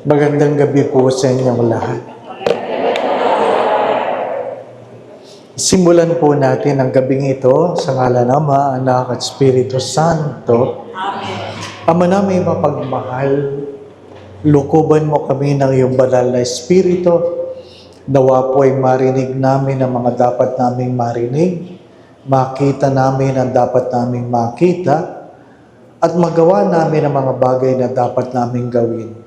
Magandang gabi po sa inyong lahat. Simulan po natin ang gabing ito sa ngalan ng Ama, Anak at Espiritu Santo. Amen. Ama namin mapagmahal, lukuban mo kami ng iyong banal na Espiritu. Nawa po ay marinig namin ang mga dapat naming marinig, makita namin ang dapat naming makita, at magawa namin ang mga bagay na dapat naming gawin.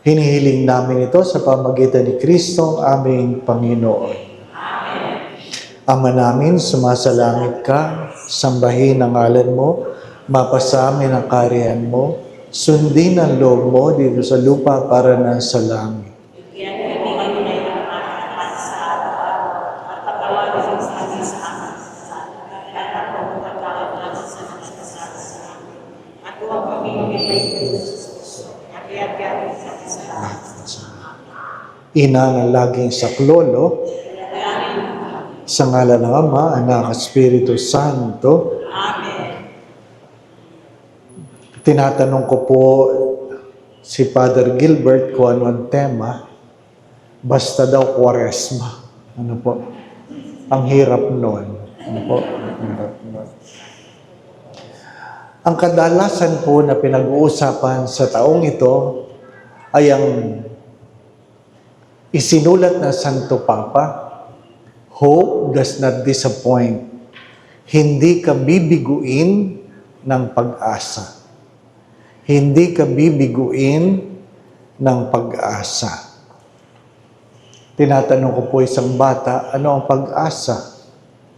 Hinihiling namin ito sa pamagitan ni Kristo, aming Panginoon. Amen. Ama namin, sumasalangit ka, sambahin ang ngalan mo, mapasa amin ang kaharian mo, sundin ang loob mo dito sa lupa para na sa langit. Bigyan kami ngayon ng ating sa araw-araw at pagkawalan mo sa amin sa aming kasalanan. At ako magpatawad namin sa mga kasalanan sa amin. At huwag kami magpapay at iagyan sa kasalanan. Ina ng laging saklolo, sa ngalan ng Ama, Anak at Espiritu Santo. Amen. Tinatanong ko po si Father Gilbert kung ano ang tema. Basta daw Kwaresma. Ano po? Ang hirap nun. Ano po? Ang hirap nun. Ang kadalasan po na pinag-uusapan sa taong ito ay ang isinulat ng Santo Papa, hope does not disappoint. Hindi ka bibiguin ng pag-asa. Hindi ka bibiguin ng pag-asa. Tinatanong ko po isang bata, ano ang pag-asa?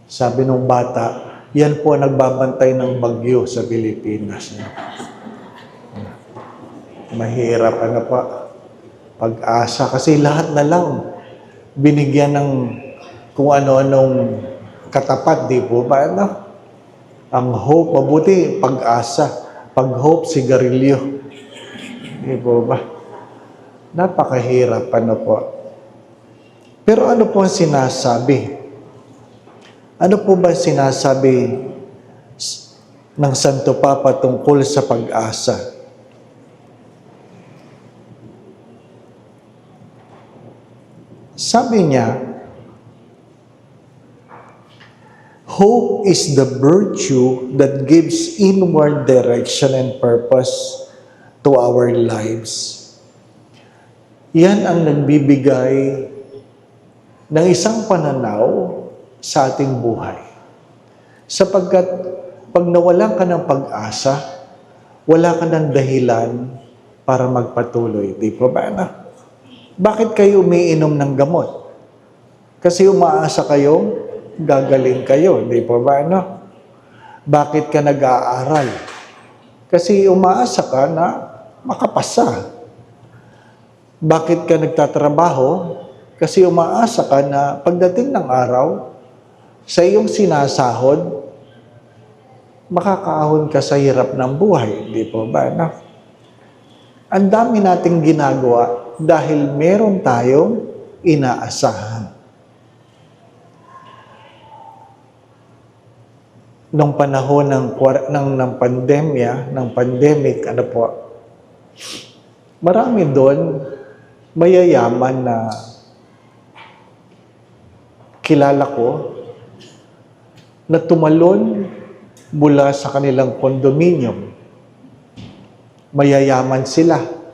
Sabi ng bata, yan po nagbabantay ng bagyo sa Pilipinas. Mahirap pa. Pag-asa. Kasi lahat na lang binigyan ng kung ano-anong katapat, di po ba? Ano? Ang hope, mabuti, pag-asa. Pag-hope, sigarilyo. Di po ba? Napakahirap, ano po. Pero ano po ang sinasabi? Ano po ba sinasabi ng Santo Papa tungkol sa pag-asa? Sabi niya, hope is the virtue that gives inward direction and purpose to our lives. Yan ang nagbibigay ng isang pananaw sa ating buhay. Sapagkat pag nawalan ka ng pag-asa, wala ka ng dahilan para magpatuloy. Di po ba na? Bakit kayo umiinom ng gamot? Kasi umaasa kayo, gagaling kayo, di po ba, no? Bakit ka nag-aaral? Kasi umaasa ka na makapasa. Bakit ka nagtatrabaho? Kasi umaasa ka na pagdating ng araw, sa iyong sinasahod, makakaahon ka sa hirap ng buhay, di po ba, no? Ang dami nating ginagawa dahil meron tayong inaasahan. Nung panahon ng pandemya, ng pandemic, ano po, marami doon mayayaman na kilala ko na tumalon mula sa kanilang kondominium. Mayayaman sila.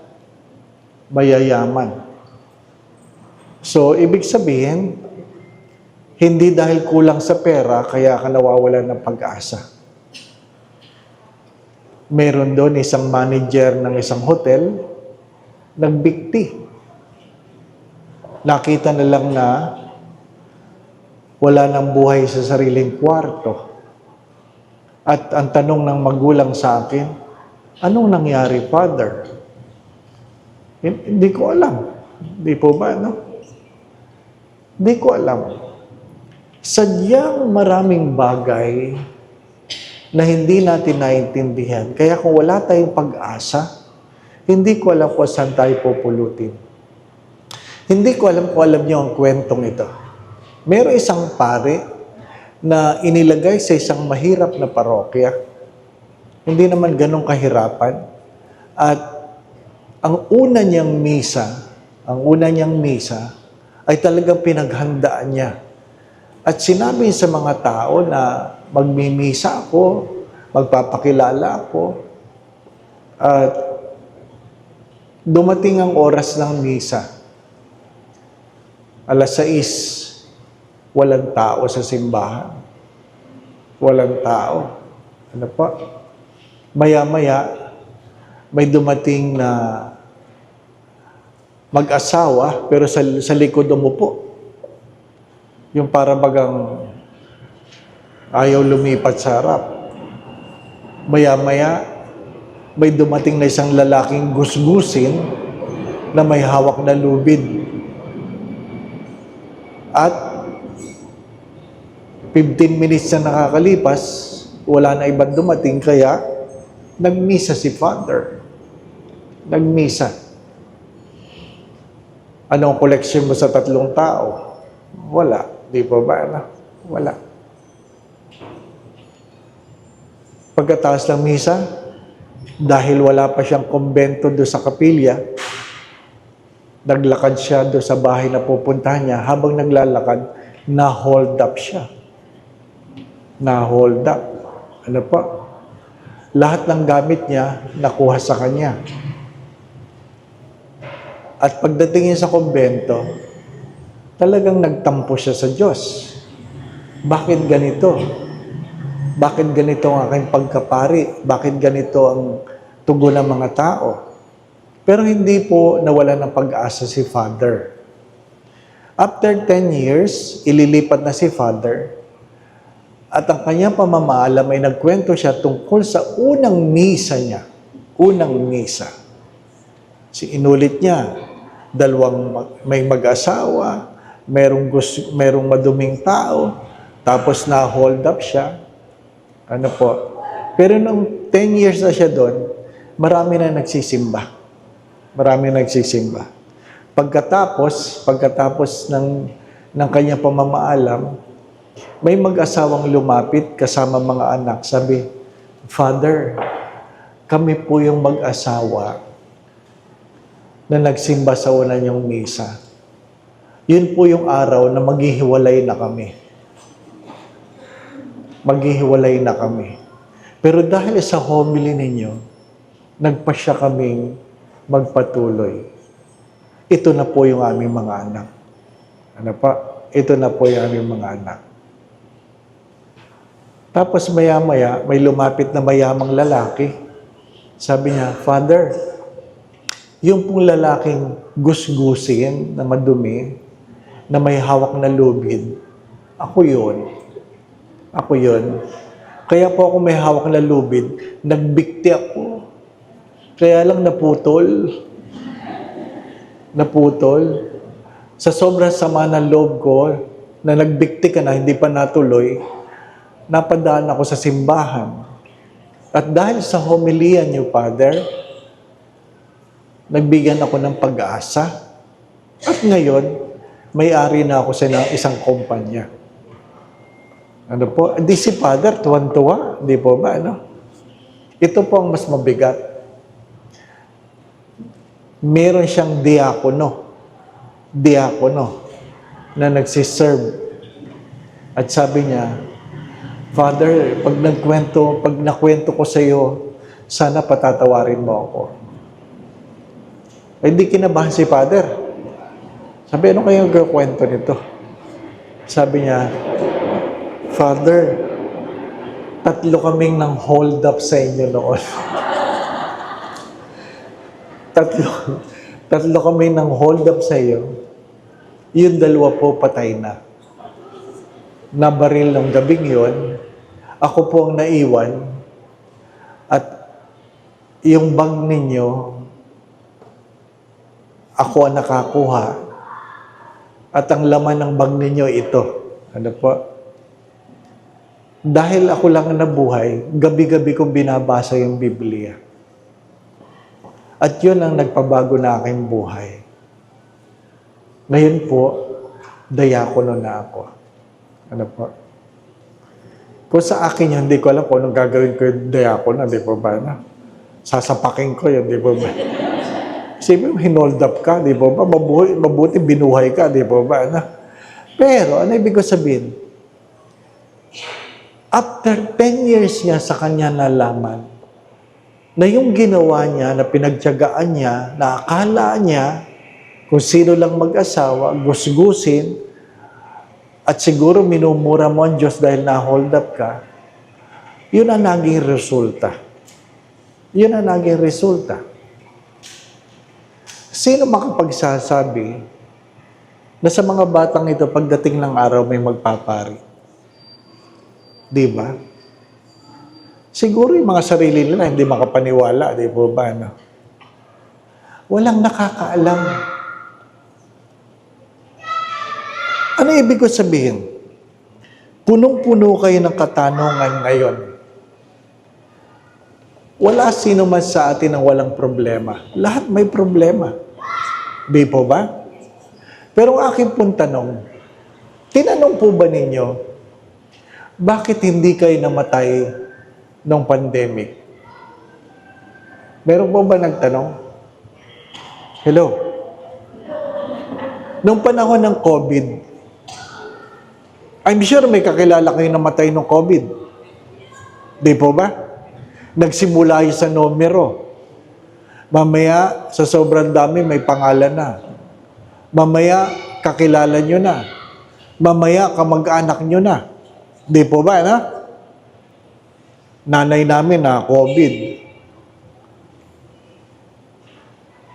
Mayayaman. So, ibig sabihin, hindi dahil kulang sa pera, kaya ka nawawalan ng pag-asa. Meron doon isang manager ng isang hotel, nagbikti. Nakita na lang na wala nang buhay sa sariling kwarto. At ang tanong ng magulang sa akin, anong nangyari, Father? Hindi ko alam. Hindi po ba, no? Hindi ko alam. Sadyang maraming bagay na hindi natin naiintindihan. Kaya kung wala tayong pag-asa, hindi ko alam kung saan tayo pupulutin. Hindi ko alam kung alam niyo ang kwentong ito. Meron isang pare na inilagay sa isang mahirap na parokya. Hindi naman ganong kahirapan. At ang una niyang misa ay talagang pinaghandaan niya. At sinabi sa mga tao na magmimisa ako, magpapakilala ako, at dumating ang oras ng misa. 6:00, walang tao sa simbahan. Walang tao. Ano pa? Maya-maya, may dumating na mag-asawa, pero sa likod umupo. Yung para bagang ayaw lumipat sa harap. Maya-maya, may dumating na isang lalaking gusgusin na may hawak na lubid. At 15 minutes na nakakalipas, wala na ibang dumating, kaya nagmisa si Father. Nagmisa. Anong koleksyon mo sa 3 tao? Wala. Di ba ba? Wala. Pagkatapos ng misa, dahil wala pa siyang kumbento doon sa kapilya, naglakad siya doon sa bahay na pupuntahan niya. Habang naglalakad, na-hold up siya. Na-hold up. Ano pa? Lahat ng gamit niya, nakuha sa kanya. At pagdating niya sa kumbento, talagang nagtampo siya sa Diyos. Bakit ganito? Bakit ganito ang aking pagkapari? Bakit ganito ang tugon ng mga tao? Pero hindi po nawala ng pag-asa si Father. After 10 years, ililipat na si Father. At ang kanyang pamamaalam ay nagkwento siya tungkol sa unang misa niya. Unang misa. Inulit niya, may mag-asawa, merong maduming tao, tapos na-hold up siya. Ano po? Pero nung 10 years na siya doon, marami na nagsisimba. Marami nagsisimba. Pagkatapos ng kanyang pamamaalam, may mag-asawang lumapit kasama mga anak. Sabi, Father, kami po yung mag-asawa na nagsimba sa una niyong misa. Yun po yung araw na maghihiwalay na kami. Maghihiwalay na kami. Pero dahil sa homily ninyo, nagpasya kaming magpatuloy. Ito na po yung aming mga anak. Ano pa? Ito na po yung aming mga anak. Tapos maya-maya, may lumapit na mayamang lalaki. Sabi niya, Father, yung pong lalaking gusgusin na madumi, na may hawak na lubid, ako yun. Ako yun. Kaya po ako may hawak na lubid, nagbikti ako. Kaya lang naputol. Naputol. Sa sobrang sama ng loob ko, na nagbikti ka na, hindi pa natuloy, napadaan ako sa simbahan. At dahil sa homilya niyo, Father, nagbigyan ako ng pag-asa. At ngayon, may-ari na ako sa isang kumpanya. Ano po? Di si Father, tuwan-tuwa. Di po ba? Ano? Ito po ang mas mabigat. Meron siyang diakono na nagsiserve. At sabi niya, Father, pag nakwento ko sa iyo, sana patatawarin mo ako. Hindi kinabahan si Father. Sabi, ano kayong kwento nito? Sabi niya, Father, 3 kaming nang hold up sa inyo noon. 3 kami nang hold up sa iyo. Yung 2 po patay na. Nabaril ng gabing yon. Ako po ang naiwan. At yung bag ninyo, ako ang nakakuha. At ang laman ng bag ninyo ito. Ano po? Dahil ako lang ang nabuhay, gabi-gabi kong binabasa yung Biblia. At yun ang nagpabago na aking buhay. Ngayon po, diakono na ako. Ano po? Kung sa akin yun, hindi ko alam kung anong gagawin ko yung diakono, di po ba? Sasapakin ko yun, di po ba? Isipin mo, hinold up ka, di ba ba? Mabuti binuhay ka, di ba ba? Ano? Pero, ano ibig ko sabihin? After 10 years niya sa kanya nalaman na yung ginawa niya, na pinagtiyagaan niya, na akala niya kung sino lang mag-asawa, gusgusin, at siguro minumura mo ang Diyos dahil na-hold up ka, yun ang naging resulta. Yun ang naging resulta. Sino makapagsasabi na sa mga batang ito, pagdating ng araw, may magpapari? Di ba? Siguro yung mga sarili nila hindi makapaniwala, di ba ba? No? Walang nakakaalam. Ano ibig ko sabihin? Punong-puno kayo ng katanungan ngayon. Wala sino man sa atin ang walang problema. Lahat may problema. Di po ba? Pero ang aking pong tanong, tinanong po ba ninyo, bakit hindi kayo namatay nung pandemic? Meron po ba nagtanong? Hello? Nung panahon ng COVID, I'm sure may kakilala kayo namatay nung COVID. Di po ba? Nagsimula yun sa numero. Mamaya, sa sobrang dami, may pangalan na. Mamaya, kakilala nyo na. Mamaya, kamag-anak nyo na. Di po ba, na? Nanay namin na COVID.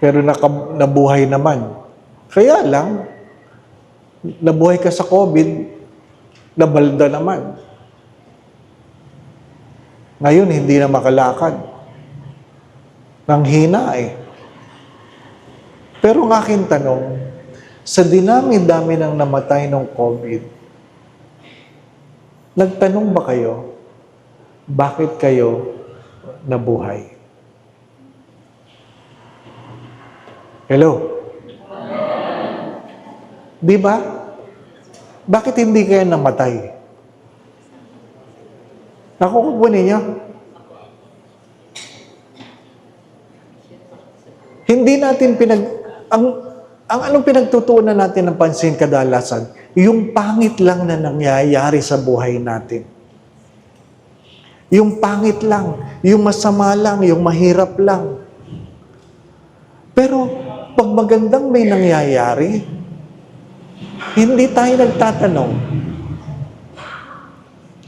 Pero nabuhay naman. Kaya lang, nabuhay ka sa COVID, nabalda naman. Ngayon, hindi na makalakad. Nanghina eh. Pero ang aking tanong, sa dinami-dami ng namatay ng COVID, nagtanong ba kayo, bakit kayo nabuhay? Hello? Di ba? Bakit hindi kayo namatay? Nakukuha niyo? Hindi natin ang anong pinagtutuunan natin ng pansin kadalasan? Yung pangit lang na nangyayari sa buhay natin. Yung pangit lang, yung masama lang, yung mahirap lang. Pero pag magandang may nangyayari, hindi tayo nagtatanong.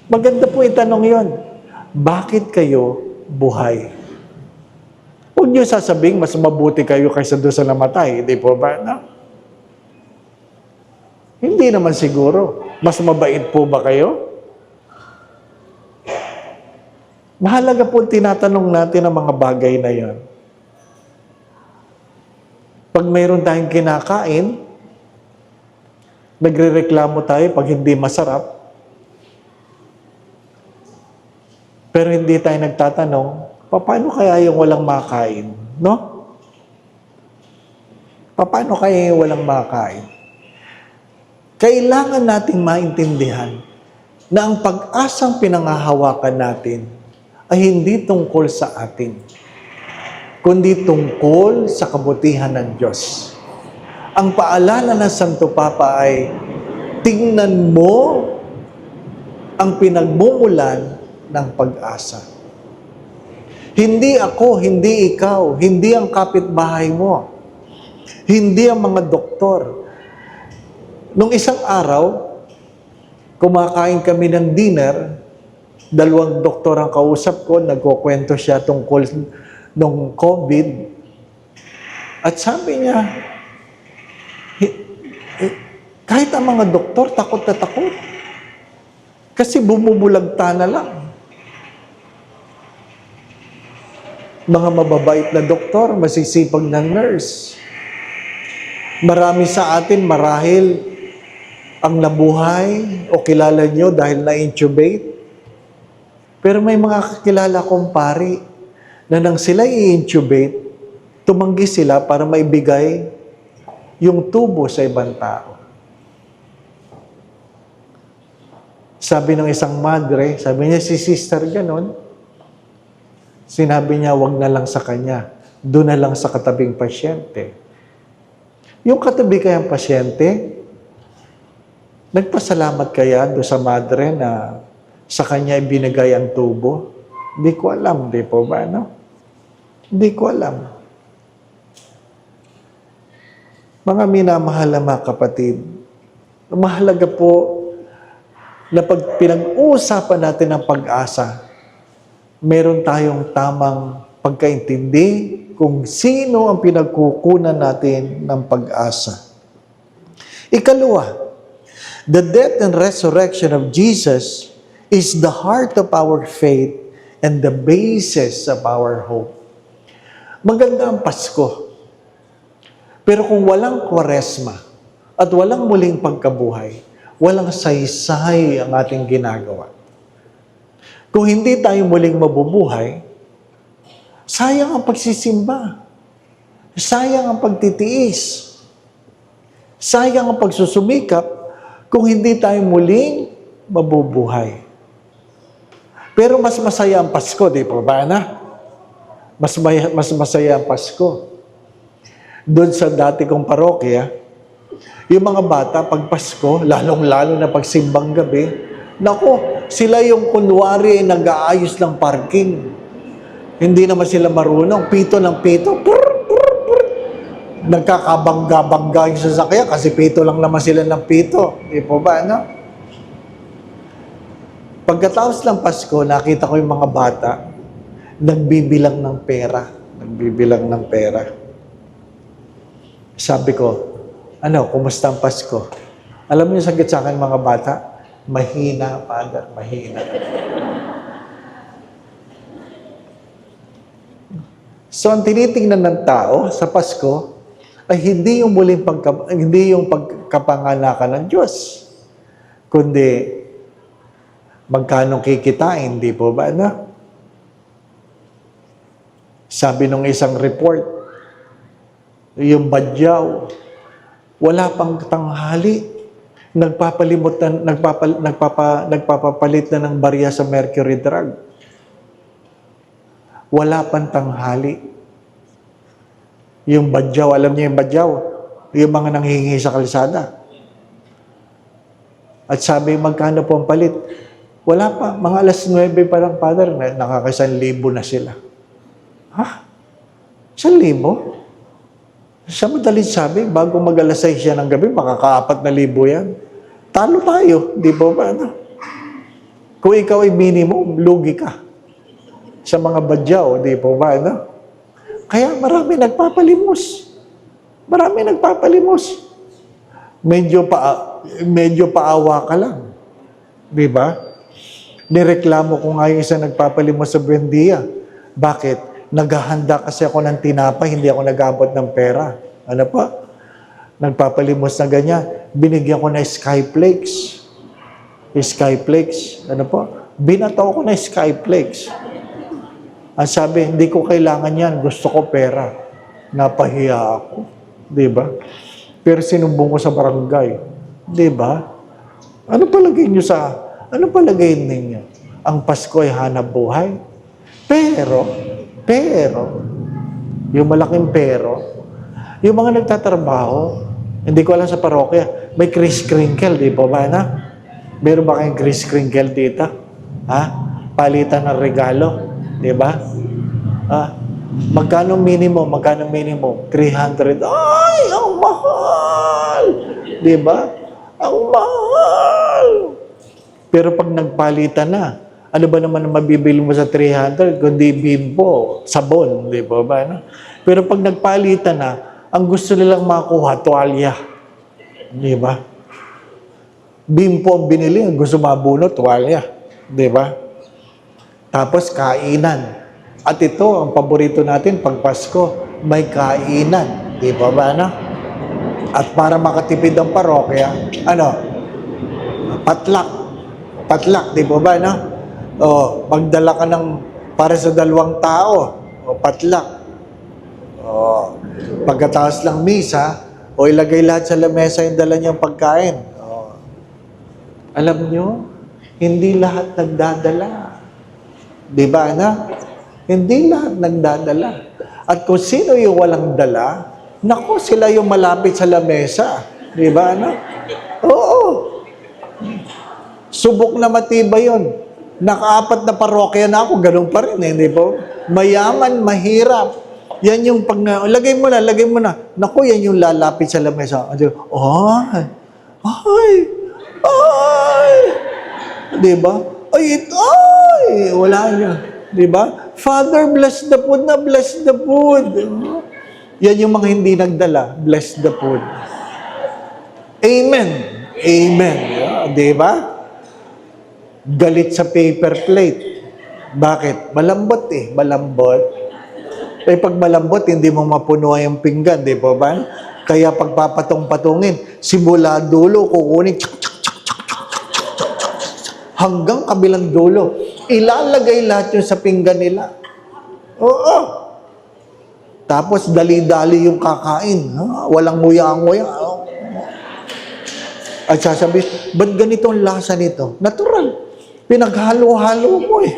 Maganda po itanong yon. Bakit kayo buhay? Huwag niyo sasabihin, mas mabuti kayo kaysa doon sa namatay. Hindi po ba? No? Hindi naman siguro. Mas mabait po ba kayo? Mahalaga po tinatanong natin ang mga bagay na yon. Pag mayroon tayong kinakain, nagrereklamo tayo pag hindi masarap, pero hindi tayo nagtatanong, paano kaya yung walang makain? No? Paano kaya yung walang makain? Kailangan nating maintindihan na ang pag-asang pinangahawakan natin ay hindi tungkol sa atin, kundi tungkol sa kabutihan ng Diyos. Ang paalala ng Santo Papa ay, tingnan mo ang pinagmumulan ng pag-asa. Hindi ako, hindi ikaw, hindi ang kapitbahay mo, hindi ang mga doktor. Nung isang araw, kumakain kami ng dinner, 2 doktor ang kausap ko, nagkukwento siya tungkol nung COVID. At sabi niya, kahit ang mga doktor, takot na takot. Kasi bumubulagta na lang. Mga mababait na doktor, masisipag na nurse. Marami sa atin marahil ang nabuhay o kilala nyo dahil na-intubate. Pero may mga kakilala kong pari na nang sila i-intubate, tumanggi sila para maibigay yung tubo sa ibang tao. Sabi ng isang madre, sabi niya, si sister ganon, sinabi niya, wag na lang sa kanya. doon na lang sa katabing pasyente. Yung katabi kayang pasyente, nagpasalamat kaya doon sa madre na sa kanya ibinigay ang tubo? Hindi ko alam, di po ba, no? Hindi ko alam. Mga minamahal na mga kapatid, mahalaga po na pag pinag-uusapan natin ang pag-asa, meron tayong tamang pagkaintindi kung sino ang pinagkukunan natin ng pag-asa. Ikalawa, the death and resurrection of Jesus is the heart of our faith and the basis of our hope. Maganda ang Pasko. Pero kung walang Kwaresma at walang muling pagkabuhay, walang saysay ang ating ginagawa. Kung hindi tayo muling mabubuhay, sayang ang pagsisimba. Sayang ang pagtitiis. Sayang ang pagsusumikap kung hindi tayo muling mabubuhay. Pero mas masaya ang Pasko, di po ba na? Mas masaya ang Pasko. Doon sa dati kong parokya, yung mga bata, pag Pasko, lalong-lalo na pag simbang gabi, nako, sila yung kunwari nag-aayos ng parking. Hindi naman sila marunong. Pito ng pito. Nagkakabangga-bangga yung sasakyan kasi pito lang naman sila ng pito. Di po ba, no? Pagkatapos ng Pasko, nakita ko yung mga bata nagbibilang ng pera. Nagbibilang ng pera. Sabi ko, kumusta ang Pasko? Alam mo yung sagot sa akin mga bata? Mahina, Father, mahina. So, ang tinitingnan ng tao sa Pasko ay hindi yung pagkapanganakan ng Diyos, kundi magkano kikitain, di po ba, na? Sabi nung isang report, yung badyaw, wala pang tanghali, nagpapapalit na ng barya sa mercury drug. Wala pang tanghali. Yung badyaw, alam niyo yung badyaw? Yung mga nanghihingi sa kalsada. At sabi, magkano po ang palit? Wala pa. Mga alas 9 pa lang, Father, nakaka-1,000 na sila. Ha? 1,000? Sa madalit sabi, bago mag-alas 6 yan ng gabi, makaka-4,000 yan. Talo tayo, di ba ba? Kung ikaw ay minimum, lugi ka. Sa mga badyaw, di po ba, no? Kaya marami nagpapalimos. Marami nagpapalimos. Medyo paawa ka lang. Di ba? Nireklamo ko nga yung isa nagpapalimos sa Buendia. Bakit? Naghahanda kasi ako ng tinapay, hindi ako nag-abot ng pera. Ano pa? Nagpapalimos na ganyan. Binigyan ko na Skyflakes. Skyflakes. Ano po? Binato ko na Skyflakes. Ang sabi, hindi ko kailangan yan. Gusto ko pera. Napahiya ako. Diba? Pero sinumbong ko sa barangay. Diba? Ano palagay ninyo? Ang Pasko ay hanap buhay. Pero, yung malaking yung mga nagtatrabaho, hindi ko alam sa parokya, may Kris Kringle, di ba ba na? Meron ba kayong Kris Kringle dito? Ha? Palitan ng regalo. Di ba? Magkano minimum? 300. Ay, ang mahal! Di ba? Ang mahal! Pero pag nagpalitan na, ano ba naman ang mabibili mo sa 300? Kundi Bimbo, sabon, di ba ba? No? Pero pag nagpalitan na, ang gusto nilang makuha, tuwalya. Di ba? Bimbo ang binili, ang gusto mabuno, tuwalya. Di ba? Tapos kainan. At ito, ang paborito natin, pag Pasko, may kainan. Di ba ba, no? At para makatipid ang parokya, patlak, di ba ba, no? O, magdala ka ng para sa 2 tao, o patlak. O, pagkatapos ng misa, o ilagay lahat sa lamesa yung dala niyang pagkain. O, alam nyo, hindi lahat nagdadala. Di ba, na? Hindi lahat nagdadala. At kung sino yung walang dala, naku, sila yung malapit sa lamesa. Di ba, ano? Oo. Subok na matibay yun. Nakaapat na parokya na ako, ganun pa rin, hindi po? Mayaman, mahirap. Yan yung pag lagay mo na. Naku, yan yung lalapit sa lamesa. Ay, di ba? Wala niya. Di ba? Father, bless the food na, bless the food. Yan yung mga hindi nagdala, bless the food. Amen. Amen. Di ba? Galit sa paper plate. Bakit? Malambot eh. Malambot. Eh pag malambot, hindi mo mapunuan yung pinggan, di ba ba? Kaya pagpapatong-patungin, simula dulo, kukunin, hanggang kabilang dulo. Ilalagay lahat yun sa pinggan nila. Oo. Tapos dali-dali yung kakain. Walang nguya-nguya. At sasabihin, ba't ganitong lasa nito? Natural. Pinaghalo-halo mo eh.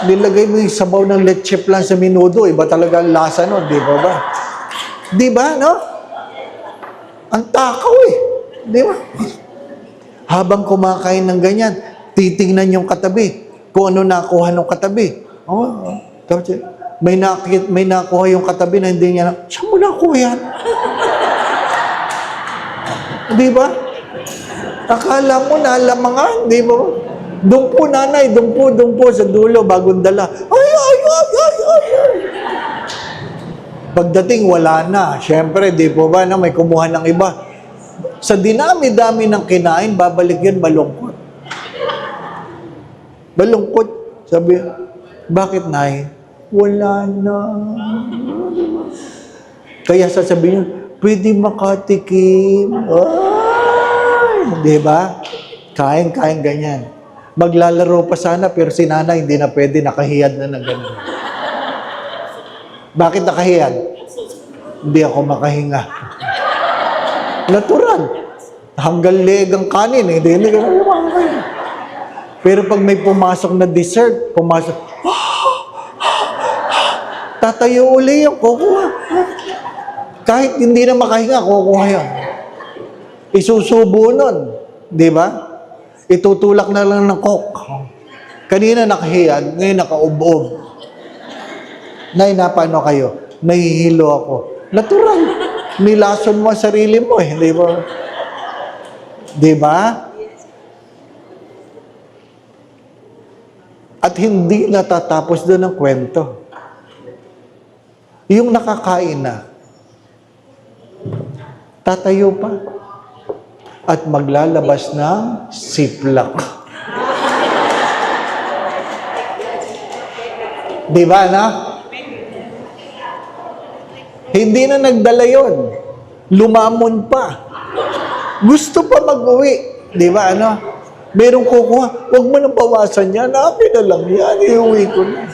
Nilagay mo yung sabaw ng leche plan sa minudo, iba talaga ang lasa nun, di ba ba? Di ba, no? Ang takaw eh. Di ba? Habang kumakain ng ganyan, titingnan yung katabi, kung ano nakuha ng katabi. Tapos, may nakuha yung katabi na hindi niya saan mo nakuha yan? Di ba? Akala mo nalamangan, di ba? Doon po, nanay, doon po, sa dulo, bagong dala. Ay. Pagdating, wala na. Siyempre, di po ba, may kumuha ng iba. Sa dinami-dami ng kinain, babalik yun, malungkot. Malungkot. Sabi, bakit, nay? Wala na. Kaya sasabihin yun, pwede makatikim. Ay, di ba? Kain, ganyan. Maglalaro pa sana, pero si nanay hindi na pwede, nakahiyad na ng ganun. Bakit nakahiyad? Hindi ako makahinga. Natural. Hanggang leeg ang kanin, hindi ka makahinga. Pero pag may pumasok na dessert, tatayo uli yung kukuha. Kahit hindi na makahinga, kukuha yan. Isusubo nun. Di ba? Itutulak na lang ng coke. Kanina nakahiyad, ngayon nakaub-ub. Nay, paano kayo? Nahihilo ako. Natural. Nilason mo ang sarili mo eh. Di ba? Di ba? At hindi natatapos doon ang kwento. Yung nakakain na, tatayo pa at maglalabas ng siplak. Di ba, na? Hindi na nagdala yun. Lumamon pa. Gusto pa mag-uwi. Di ba, ano? Merong kukuha. Huwag mo nang bawasan yan. Akin na lang yan. Iuwi ko na.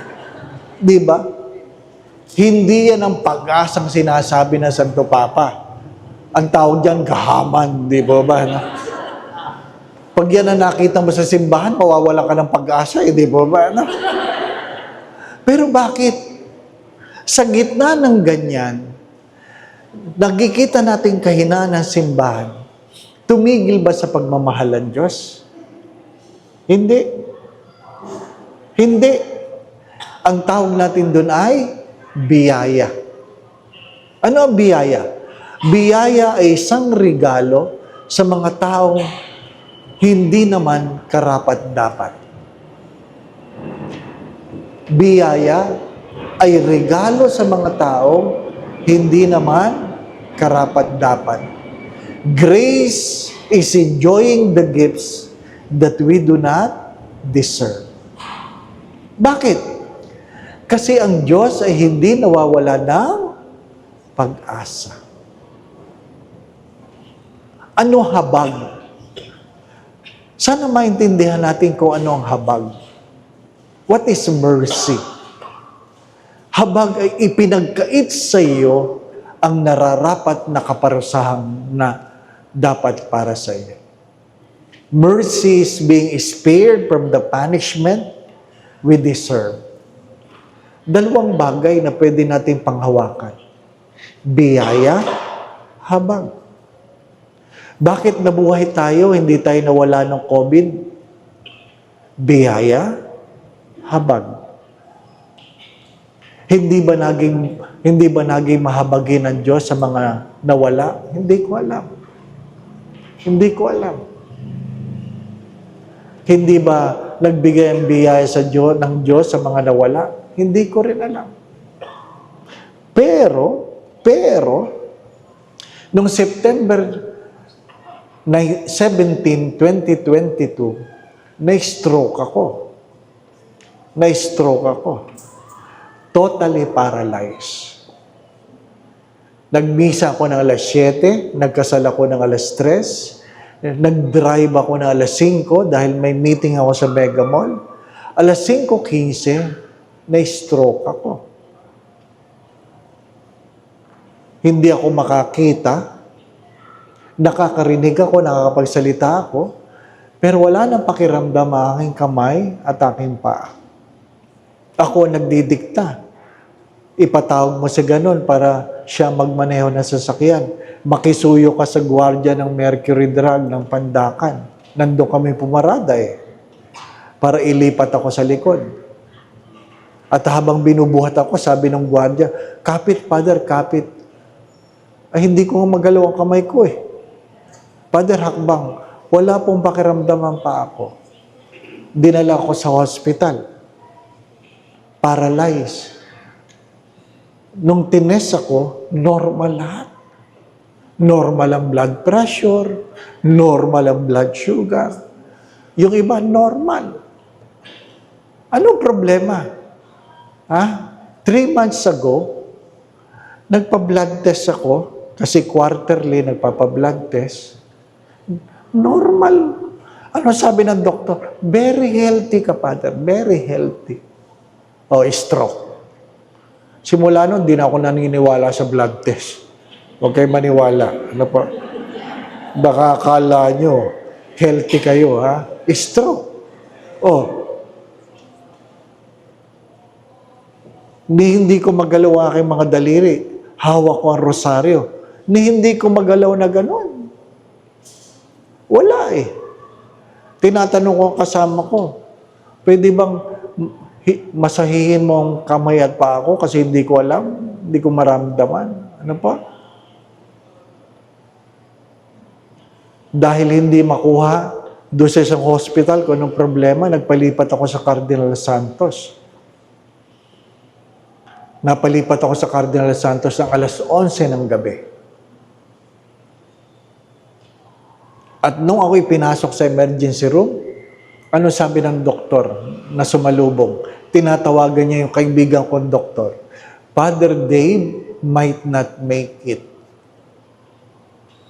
Di ba? Hindi yan ang pag-asang sinasabi ng Santo Papa. Ang tawag dyan, gahaman, di ba ba? No? Pag yan na nakita mo sa simbahan, mawawala ka ng pag-asa, di ba ba? No? Pero bakit? Sa gitna ng ganyan, nakikita natin kahinaan ng simbahan, tumigil ba sa pagmamahal ng Diyos? Hindi. Hindi. Ang tawag natin doon ay biyaya. Ano ang biyaya? Biyaya ay isang regalo sa mga taong hindi naman karapat-dapat. Biyaya ay regalo sa mga taong hindi naman karapat-dapat. Grace is enjoying the gifts that we do not deserve. Bakit? Kasi ang Diyos ay hindi nawawala ng pag-asa. Ano habag? Sana maintindihan natin kung ano ang habag. What is mercy? Habag ay ipinagkait sa iyo ang nararapat na kaparusahan na dapat para sa iyo. Mercy is being spared from the punishment we deserve. Dalawang bagay na pwede natin panghawakan. Biyaya, habag. Bakit nabuhay tayo, hindi tayo nawala ng COVID? Biyaya, habag. Hindi ba naging mahabagin ng Diyos sa mga nawala? Hindi ko alam. Hindi ko alam. Hindi ba nagbigay ang biyaya ng Diyos sa mga nawala? Hindi ko rin alam. Pero, noong September 17, 2022, na-stroke ako. Totally paralyzed. Nagmisa ako ng alas 7, nagkasal ako ng alas 3, nag-drive ako ng alas 5 dahil may meeting ako sa Mega Mall. Alas 5:15, na-stroke ako. Hindi ako makakita, nakakarinig ako, nakakapagsalita ako, pero wala nang pakiramdam ang aking kamay at aking paa. Ako nagdidikta. Ipatawag mo sa ganun para siya magmaneho ng sasakyan. Makisuyo ka sa gwardiya ng Mercury Drug ng Pandakan. Nandun kami pumarada para ilipat ako sa likod. At habang binubuhat ako, sabi ng gwardiya, "Kapit, Father, kapit." Ay, hindi ko magalaw ang kamay ko Father, hakbang. Wala pong pakiramdam ang paa ko. Dinala ko sa hospital. Paralyzed. Nung tinest ako, normal lahat. Normal ang blood pressure, normal ang blood sugar. Yung iba, normal. Anong problema? 3 months ago, nagpa-blood test ako, kasi quarterly nagpapa-blood test. Normal. Ano sabi ng doktor? Very healthy ka, Father. Very healthy. Stroke. Simula nun, di na ako naniniwala sa blood test. Huwag kayo maniwala. Ano po? Baka akala nyo, healthy kayo, Stroke. Hindi ko magalaw ang aking mga daliri. Hawak ko ang rosaryo. Hindi ko magalaw na gano'n. Wala Tinatanong ko ang kasama ko, pwede bang masahihin mo ang kamay at paa ko kasi hindi ko alam, hindi ko maramdaman. Ano pa? Dahil hindi makuha doon sa isang hospital kung anong problema, nagpalipat ako sa Cardinal Santos. Napalipat ako sa Cardinal Santos ng alas 11 ng gabi. At nung ako'y pinasok sa emergency room, ano sabi ng doktor na sumalubong? Tinatawagan niya yung kaibigan kong doktor. Father Dave might not make it.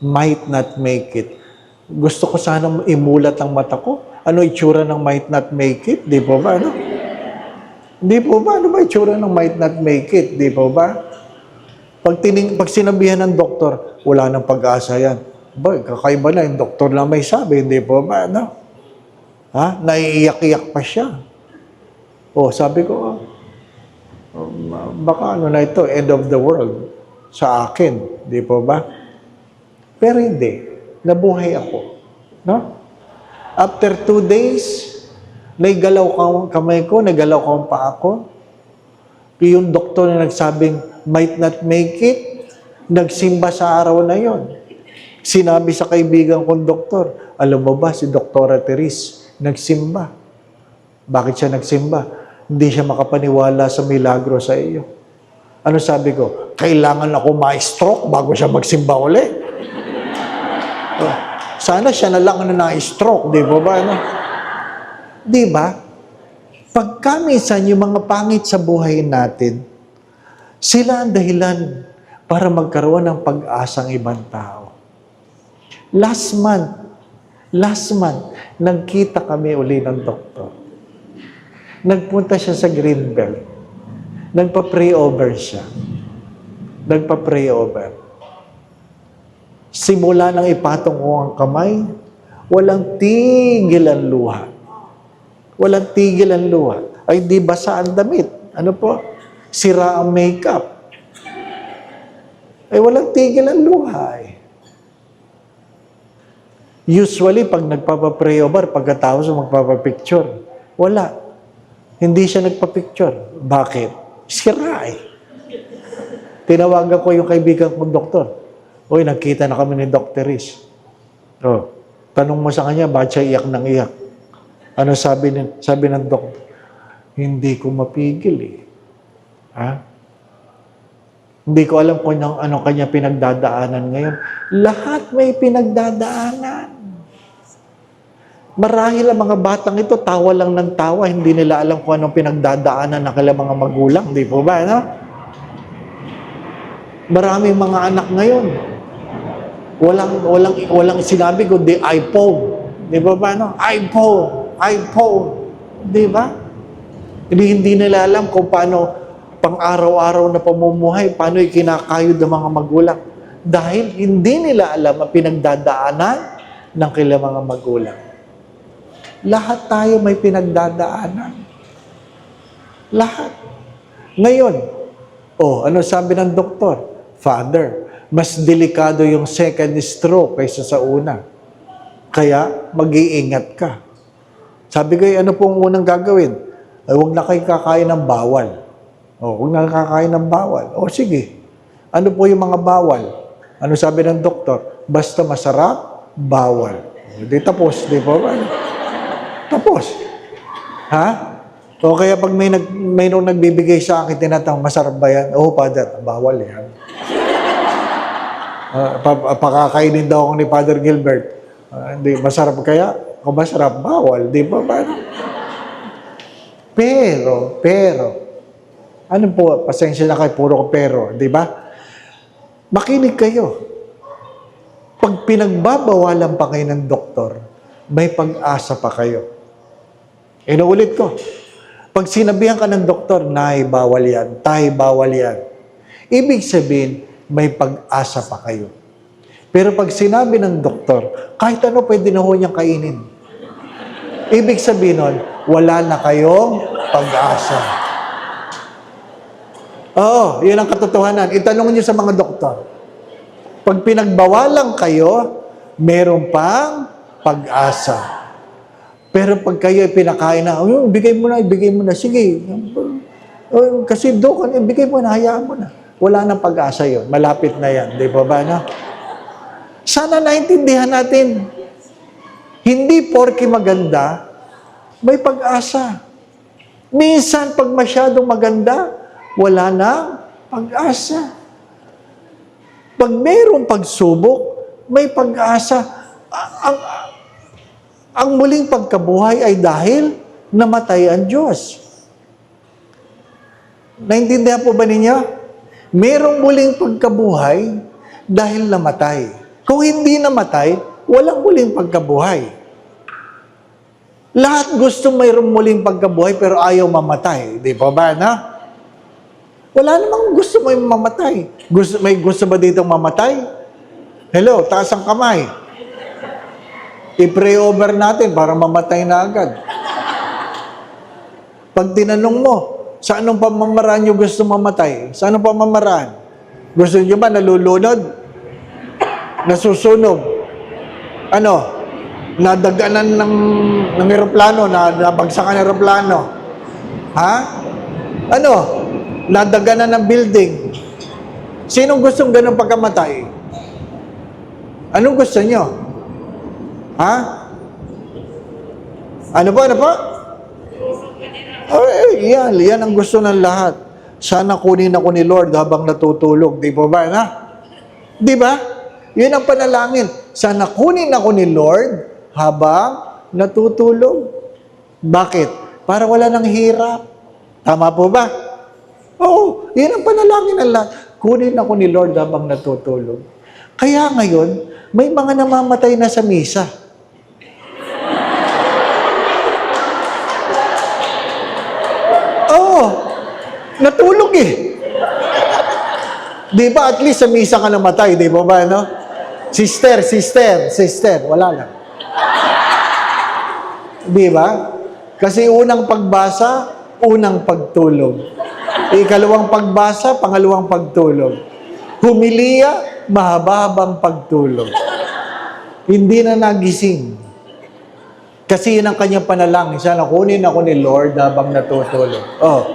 Might not make it. Gusto ko sanang imulat ang mata ko. Ano itsura ng might not make it? Di po ba? Di po ba? Ano ba itsura ng might not make it? Di po ba? Pag sinabihan ng doktor, wala nang pag-asa yan. Kakaiba na yung doktor na may sabi. Hindi po ba? Naiiyak-iyak pa siya. Sabi ko, baka na ito, end of the world sa akin. Di po ba? Pero hindi. Nabuhay ako. After 2 days, naigalaw ko ang kamay ko, nagalaw ko ang paa ko. Yung doktor na nagsabing, might not make it, nagsimba sa araw na yon. Sinabi sa kaibigan kong doktor, alam mo ba, si Doktora Teres, nagsimba. Bakit siya nagsimba? Hindi siya makapaniwala sa milagro sa iyo. Ano sabi ko? Kailangan ako ma-stroke bago siya magsimba uli. Sana siya na lang na-stroke, di ba? Di ba? Pagka minsan yung mga pangit sa buhay natin, sila ang dahilan para magkaroon ng pag-asang ibang tao. Last month, nagkita kami uli ng doktor. Nagpunta siya sa Greenbelt. Nagpa-pray over siya. Nagpa-pray over. Simula nang ipatong ko ang kamay, walang tigil ang luha. Walang tigil ang luha. Ay, di basa ang damit. Ano po? Sira ang makeup. Walang tigil ang luha eh. Usually, pag nagpapapray over, pagkatapos magpapapicture, wala. Hindi siya nagpapicture. Bakit? Sira eh. Tinawagan ko yung kaibigan kong doktor. Uy, nagkita na kami ni Dr. Riz. Oh, tanong mo sa kanya, bakit siya iyak ng iyak? Ano sabi ng doktor? Hindi ko mapigil eh. Ha? Hindi ko alam kung ano kanya pinagdadaanan ngayon. Lahat may pinagdadaanan. Marahil ang mga batang ito, tawa lang ng tawa, hindi nila alam kung anong pinagdadaanan ng kanilang mga magulang. Di po ba? No? Maraming mga anak ngayon. Walang sinabi kundi iPhone. Di ba ba? No? iPhone. Di ba? Hindi nila alam kung paano pang-araw-araw na pamumuhay, paano ikinakayod ng mga magulang. Dahil hindi nila alam ang pinagdadaanan ng kanilang mga magulang. Lahat tayo may pinagdadaanan. Lahat. Ngayon, ano sabi ng doktor? Father, mas delikado yung second stroke kaysa sa una. Kaya, mag-iingat ka. Sabi ko, ano pong unang gagawin? Huwag na kayo kakain ng bawal. Huwag na kakain ng bawal. Sige. Ano po yung mga bawal? Ano sabi ng doktor? Basta masarap, bawal. Di tapos, di ba? Tapos. Ha? O kaya pag mayroong nagbibigay sa akin, tinatawag, masarap ba yan? Father, bawal yan. Pakakainin daw ako ni Father Gilbert. Hindi, masarap kaya? Kung masarap, bawal. Di ba? Pero, ano po, pasensya na kayo, puro pero, di ba? Makinig kayo. Pag pinagbabawalan pa kayo ng doktor, may pag-asa pa kayo. Inuulit ko. Pag sinabihan ka ng doktor, nay, bawal yan, tay, bawal yan. Ibig sabihin, may pag-asa pa kayo. Pero pag sinabi ng doktor, kahit ano pwede na ho niyang kainin. Ibig sabihin nun, wala na kayong pag-asa. Yun ang katotohanan. Itanong niyo sa mga doktor. Pag pinagbawalan kayo, meron pang pag-asa. Pero pag kayo pinakain na, ibigay mo na, sige. Kasi ibigay mo na, hayaan mo na. Wala nang pag-asa yun. Malapit na yan. Di ba ba, no? Sana naintindihan natin. Hindi porke maganda, may pag-asa. Minsan, pag masyadong maganda, wala nang pag-asa. Pag mayroong pagsubok, may pag-asa. Ang muling pagkabuhay ay dahil namatay ang Diyos. Naintindihan po ba ninyo? Merong muling pagkabuhay dahil namatay. Kung hindi namatay, walang muling pagkabuhay. Lahat gusto mayroong muling pagkabuhay pero ayaw mamatay. Di ba ba, na? Wala namang gusto mo mamatay. May gusto ba ditong mamatay? Hello, taas ang kamay. I-pray over natin para mamatay na agad. Pag tinanong mo, sa anong pamamaraan nyo gusto mamatay? Sa anong pamamaraan? Gusto nyo ba nalulunod? Nasusunog? Nadaganan ng eroplano, nabagsakan ng eroplano? Ha? Nadaganan ng building? Sinong gustong ganun pagkamatay? Anong gusto nyo? Ha? Ano po? Yan ang gusto ng lahat. Sana kunin ako ni Lord habang natutulog. Di ba ba? Di ba? Yun ang panalangin. Sana kunin ako ni Lord habang natutulog. Bakit? Para wala nang hirap. Tama po ba? Oo, yun ang panalangin ng lahat. Kunin ako ni Lord habang natutulog. Kaya ngayon, may mga namamatay na sa misa. Natulog eh. Di ba at least sa misa ka namatay, di ba ba, no? Sister, wala lang. Di ba? Kasi unang pagbasa, unang pagtulog. Ikalawang pagbasa, pangalawang pagtulog. Humilia, mahaba-habang pagtulog. Hindi na nagising. Kasi yun ang kanyang panalangin. Sana kunin ako ni Lord habang natutulog. Oh,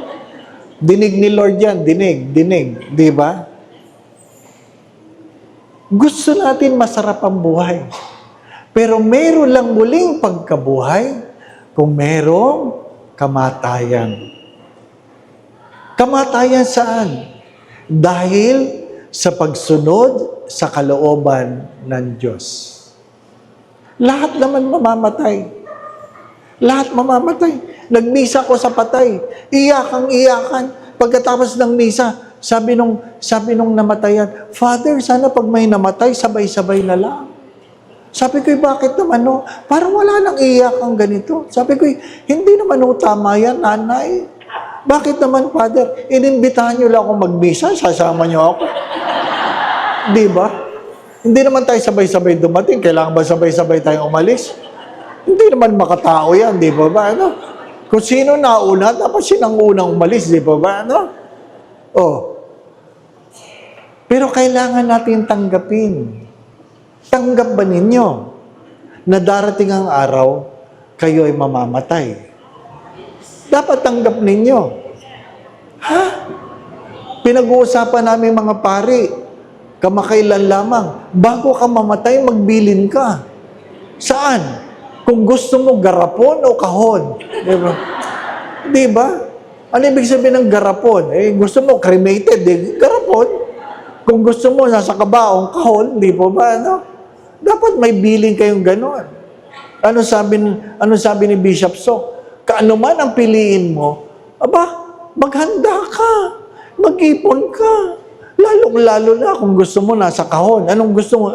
dinig ni Lord yan. Dinig. Di ba? Gusto natin masarap ang buhay. Pero meron lang muling pagkabuhay kung merong kamatayan. Kamatayan saan? Dahil sa pagsunod sa kalooban ng Diyos. Lahat naman mamamatay. Lahat mamamatay. Nagmisa ko sa patay. Iyakan. Pagkatapos ng misa, sabi nung namatayan, Father, sana pag may namatay, sabay-sabay na lang. Sabi ko, bakit naman no? Parang wala nang iyak ang ganito. Sabi ko, hindi naman no, tama yan, nanay. Bakit naman, Father? Inimbitahan niyo lang akong magmisa, sasama niyo ako. Di ba? Hindi naman tayo sabay-sabay dumating. Kailangan ba sabay-sabay tayong umalis? Hindi naman makatao yan, di ba ba? Ano? Kung sino nauna, dapat sinang unang umalis, di ba ba? Ano? Oh. Pero kailangan natin tanggapin. Tanggap ba ninyo na darating ang araw, kayo ay mamamatay? Dapat tanggap ninyo. Ha? Pinag-uusapan namin mga pari, kamakailan lamang, bago ka mamatay, magbilin ka. Saan? Kung gusto mo garapon o kahon. Diba? Diba? Ano ibig sabihin ng garapon? Gusto mo cremated, garapon. Kung gusto mo nasa kabaong kahon, di po ba? Ano? Dapat may bilin kayong ganon. Ano sabi ni Bishop Sok? Kaano man ang piliin mo, maghanda ka, mag-ipon ka. Lalong-lalo na kung gusto mo nasa kahon. Anong gusto mo?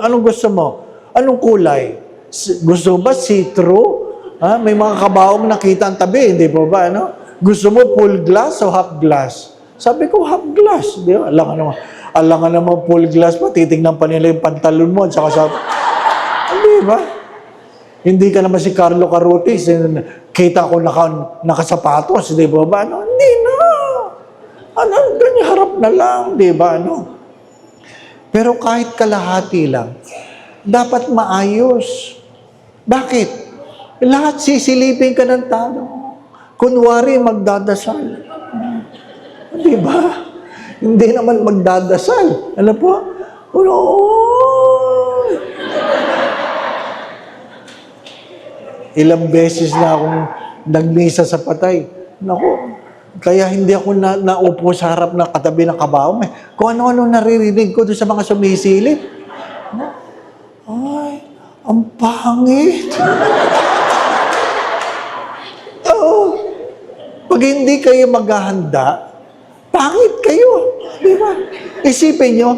Anong kulay? Gusto mo ba see-through? May mga kabaong nakita ang tabi, hindi po ba? Ano? Gusto mo full glass o half glass? Sabi ko, half glass. Di ba? Alam nga naman full glass pa, titignan pa nila yung pantalon mo. Saka sabi, di ba? Hindi ka naman si Carlo Carutis. Kita ko nakasapatos, di ba ba? Ano? Hindi na. Ganyan harap na lang, di ba? Ano? Pero kahit kalahati lang, dapat maayos. Bakit? Lahat sisilipin ka ng tao. Kunwari, magdadasal. Di ba? Hindi naman magdadasal. Ano po? Ilang beses na akong nagmisa sa patay. Naku, kaya hindi ako naupo sa harap na katabi ng kabaong. Kung ano-ano naririnig ko doon sa mga sumisilip. Ay, ang pangit. Oo. Pag hindi kayo maghahanda, pangit kayo. Di ba? Isipin nyo,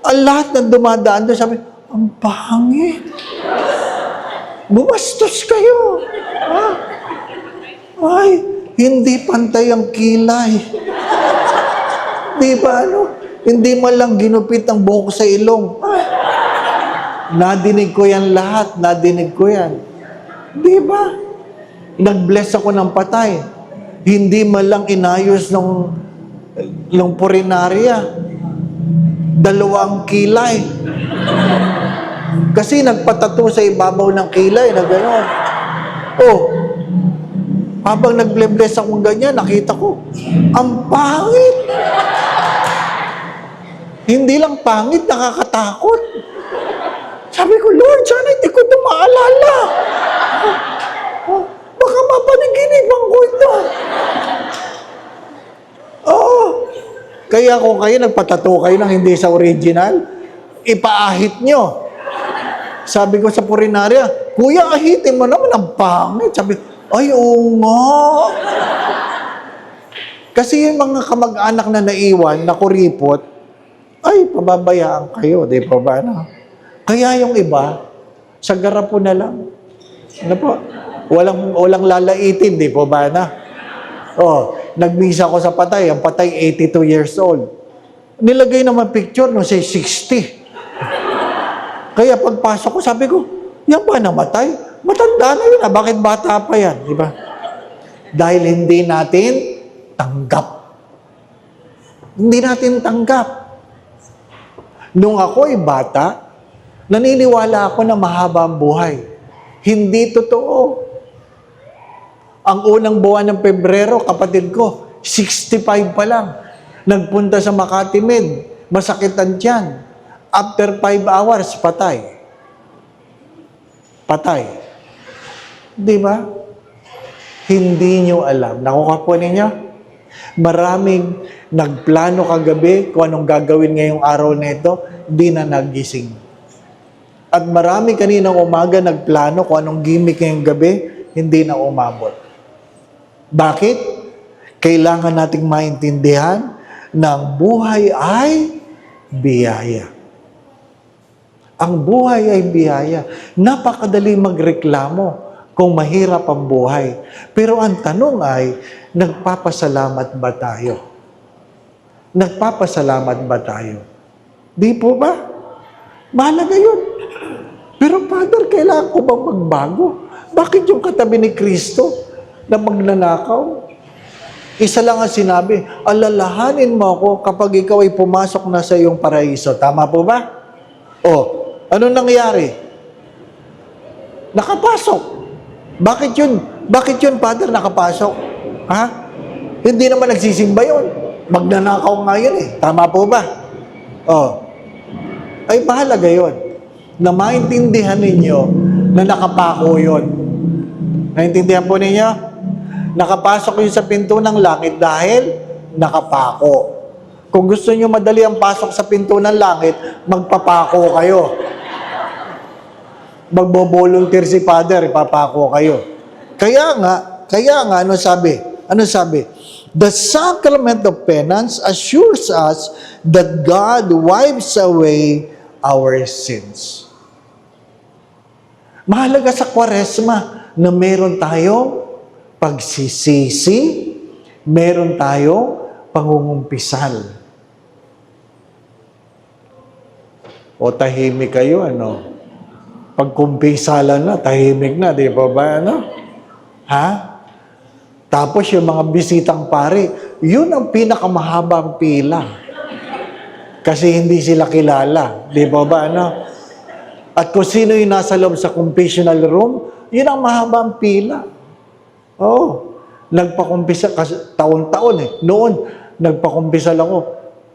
ang lahat ng dumadaan doon, sabi, ang pangit. Bumastos kayo. Ay, hindi pantay ang kilay. Di ba ano? Hindi man lang ginupit ang buhok sa ilong. Ay, nadinig ko yan lahat. Nadinig ko yan. Di ba? Nag-bless ako ng patay. Hindi man lang inayos ng purinarya. 2 kilay. Kasi nagpatato sa ibabaw ng kilay na gano'n. Oh, habang nag-bless akong ganyan, nakita ko, ang pangit. Hindi lang pangit, nakakatakot. Sabi ko, Lord, sana hindi ko ito maalala. Baka mapanaginipan ko ito. Oo. Kaya kung kayo nagpatato kayo ng hindi sa original, ipaahit nyo. Sabi ko sa purinarya, Kuya, ahitin mo naman ang pangit. Sabi, ay, oo nga. Kasi yung mga kamag-anak na naiwan, na kuripot, ay, pababayaan kayo, di ba ba? No? Kaya yung iba, sa garapo na lang. Ano po? Walang lalaitin, di ba ba? Na? Oh, nagmisa ko sa patay. Ang patay, 82 years old. Nilagay naman picture, no, say 60. Kaya pagpasok ko, sabi ko, yan ba namatay? Matanda na yun, bakit bata pa yan? Di ba? Dahil hindi natin tanggap. Hindi natin tanggap. Nung ako ay bata, naniniwala ako na mahaba ang buhay. Hindi totoo. Ang unang buwan ng Pebrero, kapatid ko, 65 pa lang. Nagpunta sa Makati Med, masakit ang tiyan. After 5 hours, patay. Patay. Di ba? Hindi nyo alam. Nakuha po ninyo? Maraming nagplano kagabi kung anong gagawin ngayong araw na ito, di na nagising. At marami kaninang umaga nagplano kung anong gimmick ngayong gabi, hindi na umabot. Bakit? Kailangan nating maintindihan na ang buhay ay biyaya. Ang buhay ay biyaya. Napakadali magreklamo kung mahirap ang buhay. Pero ang tanong ay, nagpapasalamat ba tayo? Nagpapasalamat ba tayo? Di po ba? Mahalaga yun. Pero Father, kailangan ko bang magbago? Bakit yung katabi ni Kristo na magnanakaw? Isa lang ang sinabi, alalahanin mo ako kapag ikaw ay pumasok na sa iyong paraiso. Tama po ba? O, ano nangyari? Nakapasok. Bakit yun? Bakit yun, Father, nakapasok? Ha? Hindi naman nagsisimba yun. Magnanakaw nga yun eh. Tama po ba? O, ay mahalaga yun. Na maintindihan ninyo na nakapako yun. Naintindihan po ninyo? Nakapasok yun sa pinto ng langit dahil nakapako. Kung gusto nyo madali ang pasok sa pinto ng langit, magpapako kayo. Magbo-volunteer si Father, ipapako kayo. Kaya nga, ano sabi? Ano sabi? The sacrament of penance assures us that God wipes away our sins. Mahalaga sa Kwaresma na meron tayong pagsisisi, meron tayong pangungumpisal. O tahimik kayo, ano? Pagkumpisalan na, tahimik na, di ba ba, ano? Ha? Tapos yung mga bisitang pari, yun ang pinakamahabang pila. Kasi hindi sila kilala, di ba ba, ano? At kung sino yung nasa loob sa confessional room, yun ang mahabang pila. Oo. Nagpakumpisa, kasi taon-taon eh. Noon, nagpakumpisal ako.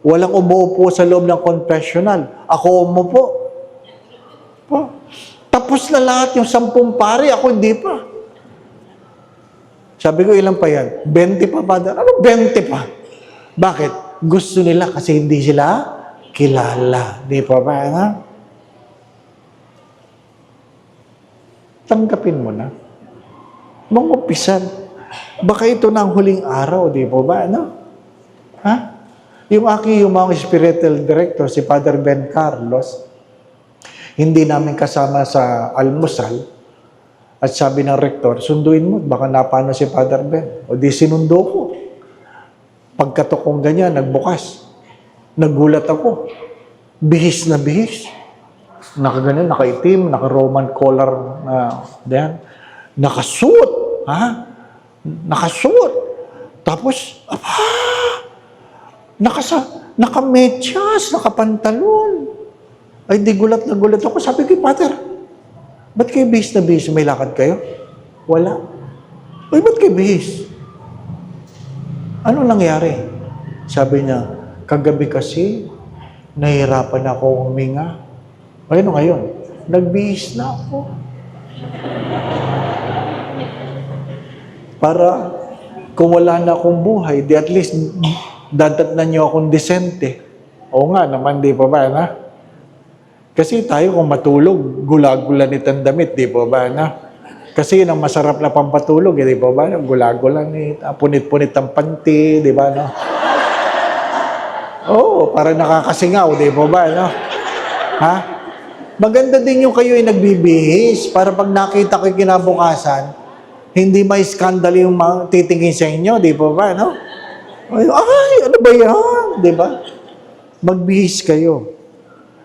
Walang umuupo sa loob ng confessional. Ako umupo. Po. Tapos na lahat yung 10 pari, ako hindi pa. Sabi ko, ilan pa yan? 20 pa, Father. Ano 20 pa? Bakit? Gusto nila kasi hindi sila kilala. Di pa ba? Ha? Tanggapin mo na. Mangumpisan. Baka ito na ang huling araw, di po ba? Ano? Ha? Yung mga spiritual director, si Father Ben Carlos, hindi namin kasama sa almusal, at sabi ng rektor, sunduin mo, baka napano si Father Ben. O di sinundo ko. Pagkatok kong ganyan, nagbukas. Nagulat ako. Bihis na bihis. Nakaganyan, nakaitim, naka-Roman collar na nakasuot. Ha? Nakasuot. Tapos, nakamedyas, nakapantalon. Ay, di gulat na gulat ako. Sabi ko, Father, ba't kayo bihis na bihis? May lakad kayo? Wala. Ay, ba't kayo bihis? Ano nangyari? Sabi niya, kagabi kasi, nahihirapan ako huminga. Ano ngayon? Nagbihis na ako. Para kung wala na akong buhay, di at least dadatnan niyo akong disente. Oo nga naman, di pa ba, na? Kasi tayo kung matulog, gulagulan itong damit, di pa ba, na? Kasi yun ang masarap na pampatulog, di pa ba? Gulagulan punit-punit ang panty, di ba, no? Oo, para nakakasingaw, di pa ba, no? Ha? Maganda din yung kayo ay nagbibihis para pag nakita ko kinabukasan, hindi may skandal yung titingin sa inyo, di ba ba, no? Ay, ano ba yan? Di ba? Magbihis kayo.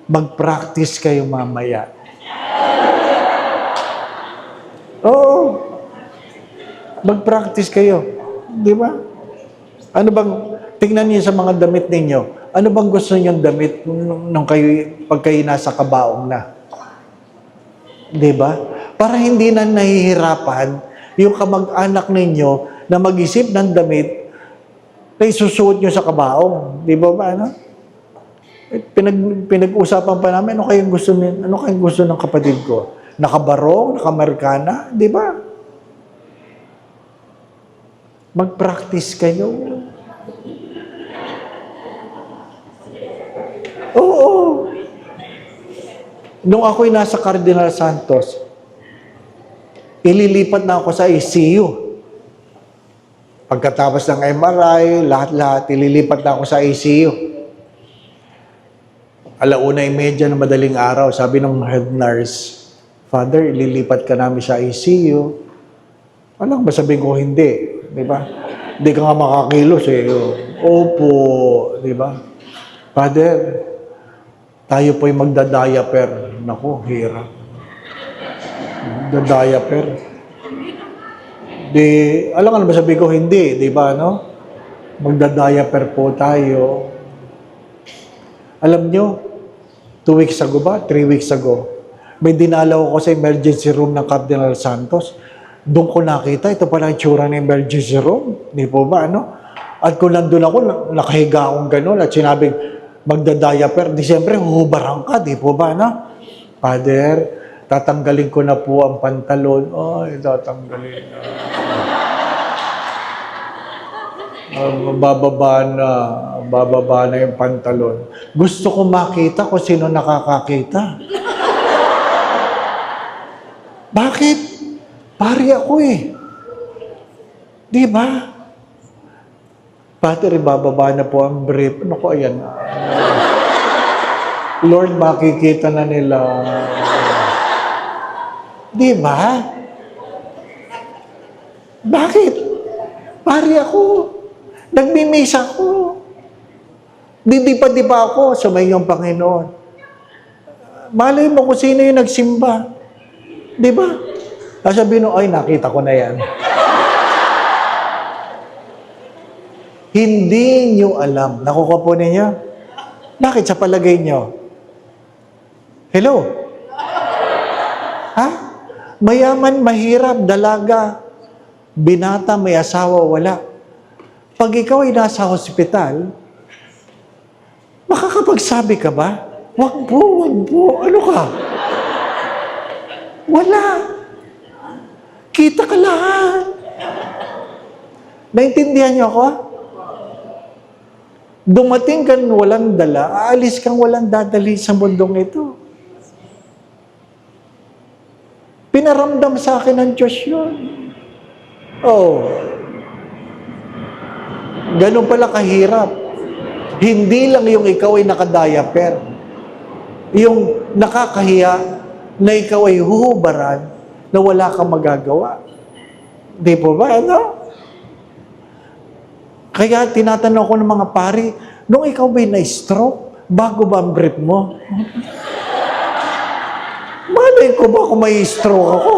Mag-practice kayo mamaya. Oo. Mag-practice kayo. Di ba? Ano bang, Tingnan niyo sa mga damit ninyo. Ano bang gusto niyong damit nung pag kayo nasa kabaong na? Di ba? Para hindi na nahihirapan yung kamag-anak ninyo na mag-isip ng damit na isusuot nyo sa kabaong. Di ba ba? Ano? Pinag-usapan pa namin, ano kayong gusto ng kapatid ko? Nakabarong, nakamerkana, di ba? Mag-practice kayo. Oo. Nung ako'y nasa Cardinal Santos, ililipat na ako sa ICU. Pagkatapos ng MRI, lahat-lahat, ililipat na ako sa ICU. 1:30 na madaling araw, sabi ng head nurse, Father, ililipat ka namin sa ICU. Alam ba, sabihin ko hindi. Di ba? Hindi ka nga makakilos eh. Opo. Di ba? Father, tayo po'y magda-diaper. Naku, hirap. Magda-diaper. Alam ka na ba, sabihin ko hindi. Di ba, no? Magda-diaper po tayo. Alam nyo, 2 weeks ago ba? 3 weeks ago. May dinalaw ako sa emergency room ng Cardinal Santos. Doon ko nakita, ito pala ang tsura ng emergency room. Di po ba, ano? At kung nandun ako, nakahiga akong gano'n at sinabing, magda-diaper, di siyempre, huhubarang ka, di po ba, ano? Father, tatanggalin ko na po ang pantalon. Ay, tatanggalin na. Bababa na yung pantalon. Gusto ko makita kung sino nakakakita. Bakit? Pari ako eh. Di ba? Father, bababa na po ang brief. Ano ko, ayan. Lord, makikita na nila. Di ba? Bakit? Pari ako. Nagmimisa ako. Di pa ako sa mayong Panginoon. Malay mo kung sino yung nagsimba. Di ba? Sabihin mo, ay, nakita ko na yan. Hindi nyo alam. Nakuha po ninyo? Bakit sa palagay nyo? Hello? Ha? Mayaman, mahirap, dalaga, binata, may asawa, wala. Pag ikaw ay nasa hospital, makakapagsabi ka ba? Wag po. Ano ka? Wala. Kita ka lahat. Naintindihan niyo ako? Dumating ka walang dala, aalis kang walang dadali sa mundong ito. Pinaramdam sa akin ng Diyos yun. Oh. Ganun pala kahirap. Hindi lang yung ikaw ay nakadiaper. Yung nakakahiya na ikaw ay huhubaran na wala kang magagawa. Di po ba? Ano? Kaya tinatanong ko ng mga pari, nung ikaw ba'y na-stroke, bago ba ang brief mo? Malay ko ba kung may stroke ako?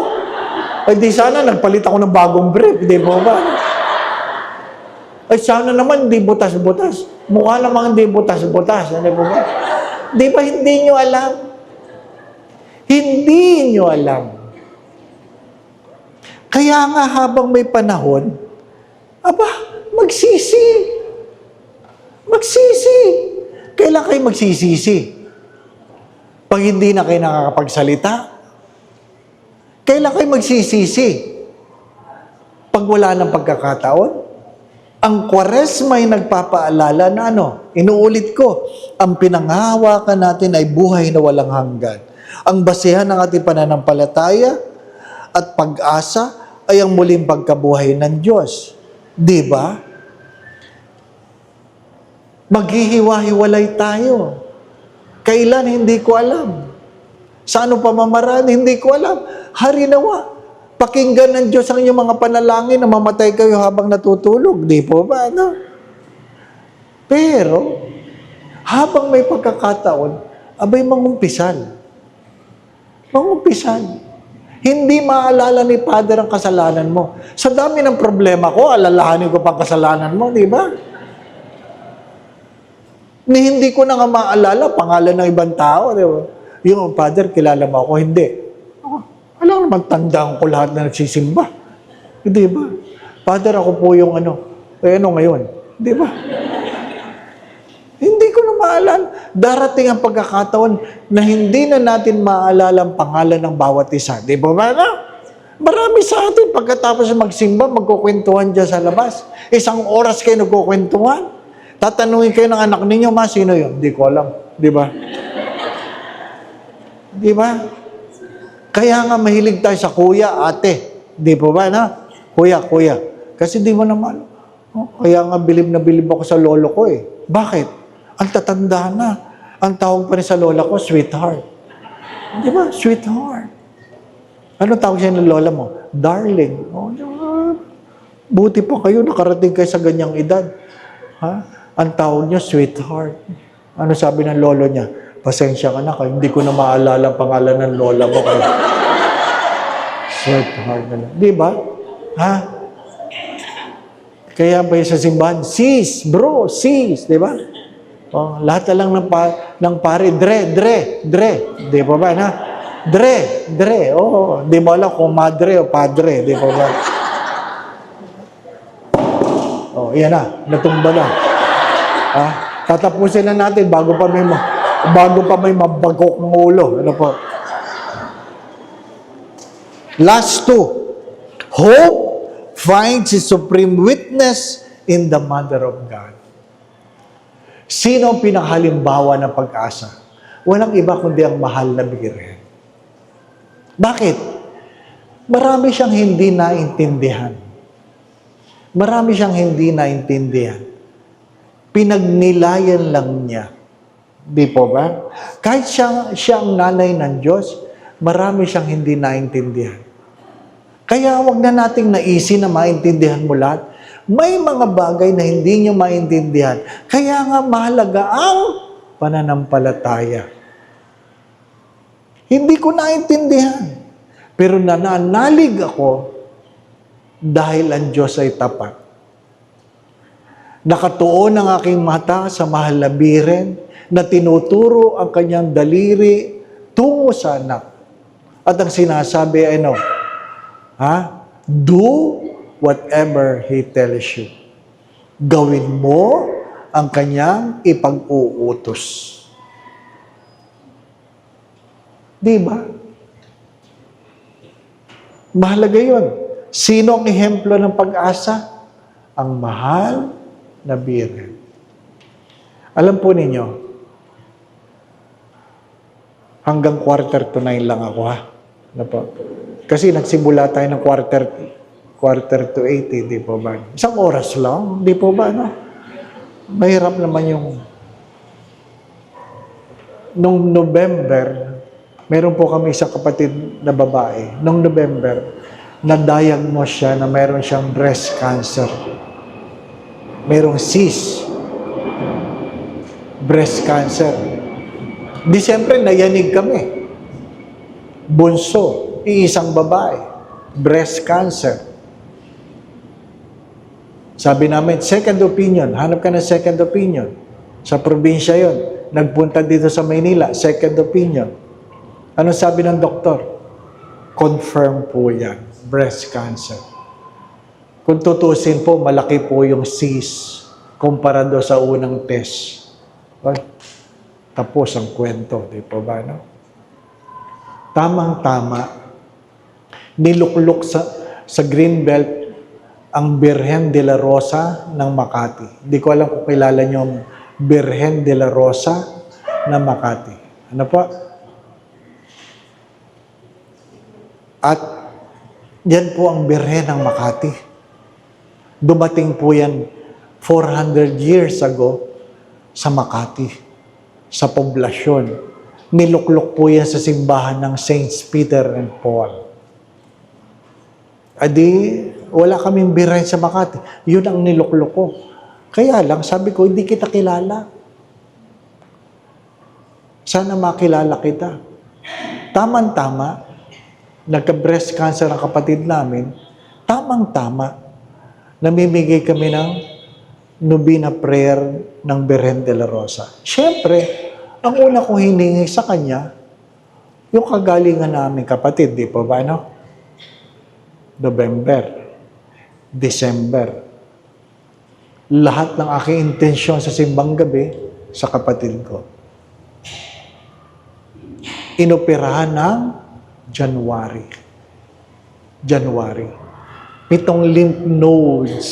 Ay di sana nagpalit ako ng bagong brief, di po ba? Ay sana naman di butas-butas. Mukha namang di butas-butas, di po ba? Di ba hindi nyo alam? Hindi nyo alam. Kaya nga habang may panahon, magsisi. Magsisi. Kailan kayo magsisisi? Pag hindi na kayo nakakapagsalita? Kailan kayo magsisisi? Pag wala ng pagkakataon? Ang Kwaresma ay nagpapaalala na inuulit ko, ang pinanghahawakan natin ay buhay na walang hanggan. Ang basehan ng ating pananampalataya at pag-asa ay ang muling pagkabuhay ng Diyos. Di ba? Maghihiwa-hiwalay tayo. Kailan, hindi ko alam. Sa anong pamamaraan, hindi ko alam. Harinawa. Pakinggan ng Diyos ang inyong mga panalangin na mamatay kayo habang natutulog. Di po ba? Ano? Pero, habang may pagkakataon, mangumpisal. Mangumpisal. Hindi maalala ni Father ang kasalanan mo. Sa dami ng problema ko, alalahanin ko pang kasalanan mo, di ba? Ni hindi ko na nga maalala pangalan ng ibang tao. Di ba? Yung, Father, kilala mo ako? Hindi. Ako, alam naman, tandaan ko lahat na nagsisimba. Di ba? Father, ako po yung ano. Ano ngayon? Di ba? Hindi ko na maalala. Darating ang pagkakataon na hindi na natin maalala ang pangalan ng bawat isa. Di ba ba na? Marami sa atin pagkatapos magsimba, magkukwentuhan dyan sa labas. 1 oras kayo nagkukwentuhan. Tatanungin kayo ng anak ninyo, ma, sino yun? Hindi ko alam. Di ba? Di ba? Kaya nga mahilig tayo sa kuya, ate. Di po ba na? Kuya. Kasi di mo naman. Oh, kaya nga bilib na bilib ako sa lolo ko eh. Bakit? Ang tatanda na. Ang tawag pa rin sa lola ko, sweetheart. Di ba? Sweetheart. Ano tawag siya ng lola mo? Darling. Oh, di ba? Buti pa kayo, nakarating kayo sa ganyang edad. Ha? Ang tawag niya, sweetheart. Ano sabi ng lolo niya? Pasensya ka na, kaya hindi ko na maalala ang pangalan ng lola mo. Sweetheart na lang. Di ba? Ha? Kaya ba sa simbahan, sis, bro, sis, di ba? Oh, lahat na lang ng pare, dre. Di ba ba, na? Dre. Oh, di mo alam kung madre o padre, di ba ba? Oh, yan na, natumba na. Ha? Tatapusin na natin bago pa may mabagok ng ulo. Ano po? Last 2. Hope finds its supreme witness in the Mother of God. Sino ang pinakahalimbawa ng pag-asa? Walang iba kundi ang mahal na Birhen. Bakit? Marami siyang hindi naintindihan. Pinagnilayan lang niya. Di po ba? Kahit siya ang nanay ng Diyos, marami siyang hindi naintindihan. Kaya wag na nating naisin na maintindihan mo lahat. May mga bagay na hindi niyo maintindihan. Kaya nga mahalaga ang pananampalataya. Hindi ko naintindihan. Pero nananalig ako dahil ang Diyos ay tapat. Nakatuon ang aking mata sa mahal na Birhen na tinuturo ang kanyang daliri tungo sa anak. At ang sinasabi ay ano? Do whatever He tells you. Gawin mo ang kanyang ipag-uutos. Di ba? Mahalaga yun. Sino ang ehemplo ng pag-asa? Ang mahal na Birhen. Alam po ninyo, hanggang 8:45 lang ako ha. Ano po? Kasi nagsimula tayo ng 7:45, di po ba? 1 oras lang, di po ba? No? Mahirap naman yung... Nung November, meron po kami isang kapatid na babae. Nung November, na-diagnose siya na meron siyang breast cancer. Merong cyst. Breast cancer. Disyempre, nayanig kami. Bunso, iisang babae. Breast cancer. Sabi namin, second opinion. Hanap ka ng second opinion. Sa probinsya yon. Nagpunta dito sa Maynila, second opinion. Ano sabi ng doktor? Confirm po yan. Breast cancer. Kung tutusin po, malaki po yung cyst komparado sa unang test. Well, tapos ang kwento, di po ba, no? Tamang-tama, niluklok sa Greenbelt ang Birhen de la Rosa ng Makati. Hindi ko alam kung kilala niyo ang Birhen de la Rosa ng Makati. Ano po? At yan po ang Birhen ng Makati. Dumating po yan 400 years ago sa Makati, sa poblasyon. Niluklok po yan sa simbahan ng Saints Peter and Paul. Adi, wala kaming Birhen sa Makati. Yun ang niluklok ko. Kaya lang, sabi ko, hindi kita kilala. Sana makilala kita. Tamang-tama, nagka-breast cancer ang kapatid namin, tamang-tama, namimigay kami Novena Prayer ng Birhen de la Rosa. Siyempre, ang una kong hiningi sa kanya, yung kagalingan namin kapatid, di po ba, no? November, December. Lahat ng aking intensyon sa simbang gabi sa kapatid ko. Inoperahan ng January. 7 lymph nodes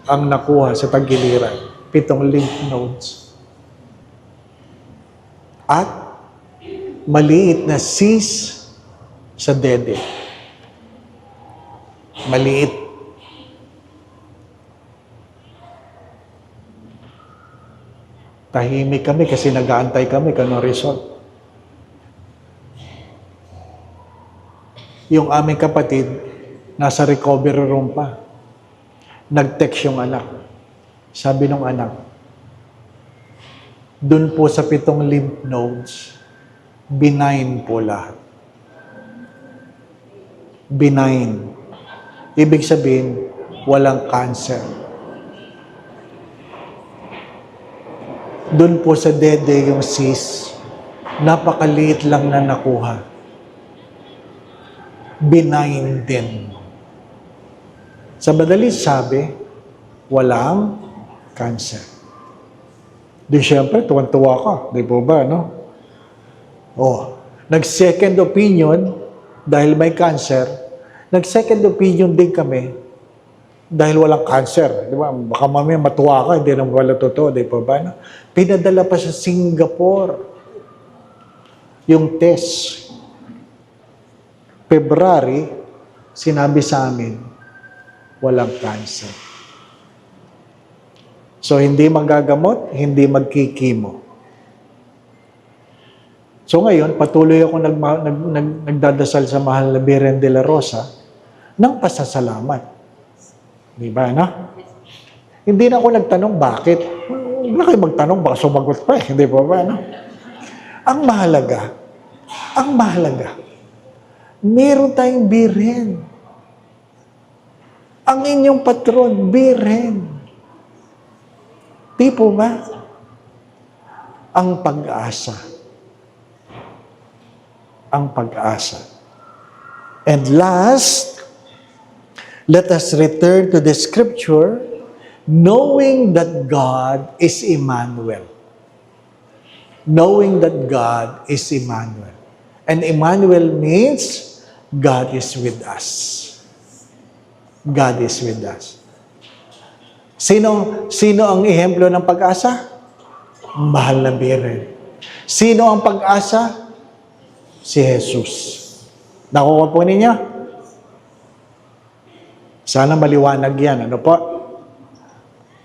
ang nakuha sa tagiliran. 7 lymph nodes. At maliit na cyst sa dede. Maliit. Tahimik kami kasi nag-aantay kami kung result. Yung aming kapatid, nasa recovery room pa. Nag-text yung anak. Sabi ng anak, dun po sa 7 lymph nodes, benign po lahat. Benign. Ibig sabihin, walang cancer. Dun po sa dede yung cyst, napakaliit lang na nakuha. Benign din. Sa madaling sabi, walang cancer. Di syempre, tuwan-tuwa ka. Di po ba, no? Nag-second opinion dahil may cancer. Nag-second opinion din kami dahil walang cancer. Di ba? Baka mamaya matuwa ka, hindi naman wala totoo. Di po ba, no? Pinadala pa sa Singapore yung test. February, sinabi sa amin, walang cancer. So, hindi magagamot, hindi magkikimo. So, ngayon, patuloy ako nagdadasal sa mahal na Birhen de la Rosa ng pasasalamat. Di ba, no? Hindi na ako nagtanong bakit. Hindi na kayo magtanong, baka sumagot pa eh. Hindi ba, no? Ang mahalaga, meron tayong Birhen. Ang inyong patron, Birhen. Di po ba? Ang pag-asa. Ang pag-asa. And last, let us return to the scripture, knowing that God is Emmanuel. Knowing that God is Emmanuel. And Emmanuel means God is with us. God is with us. Sino ang ehemplo ng pag-asa? Ang mahal na Birhen. Sino ang pag-asa? Si Jesus. Nakuha po ninyo? Sana maliwanag yan. Ano po?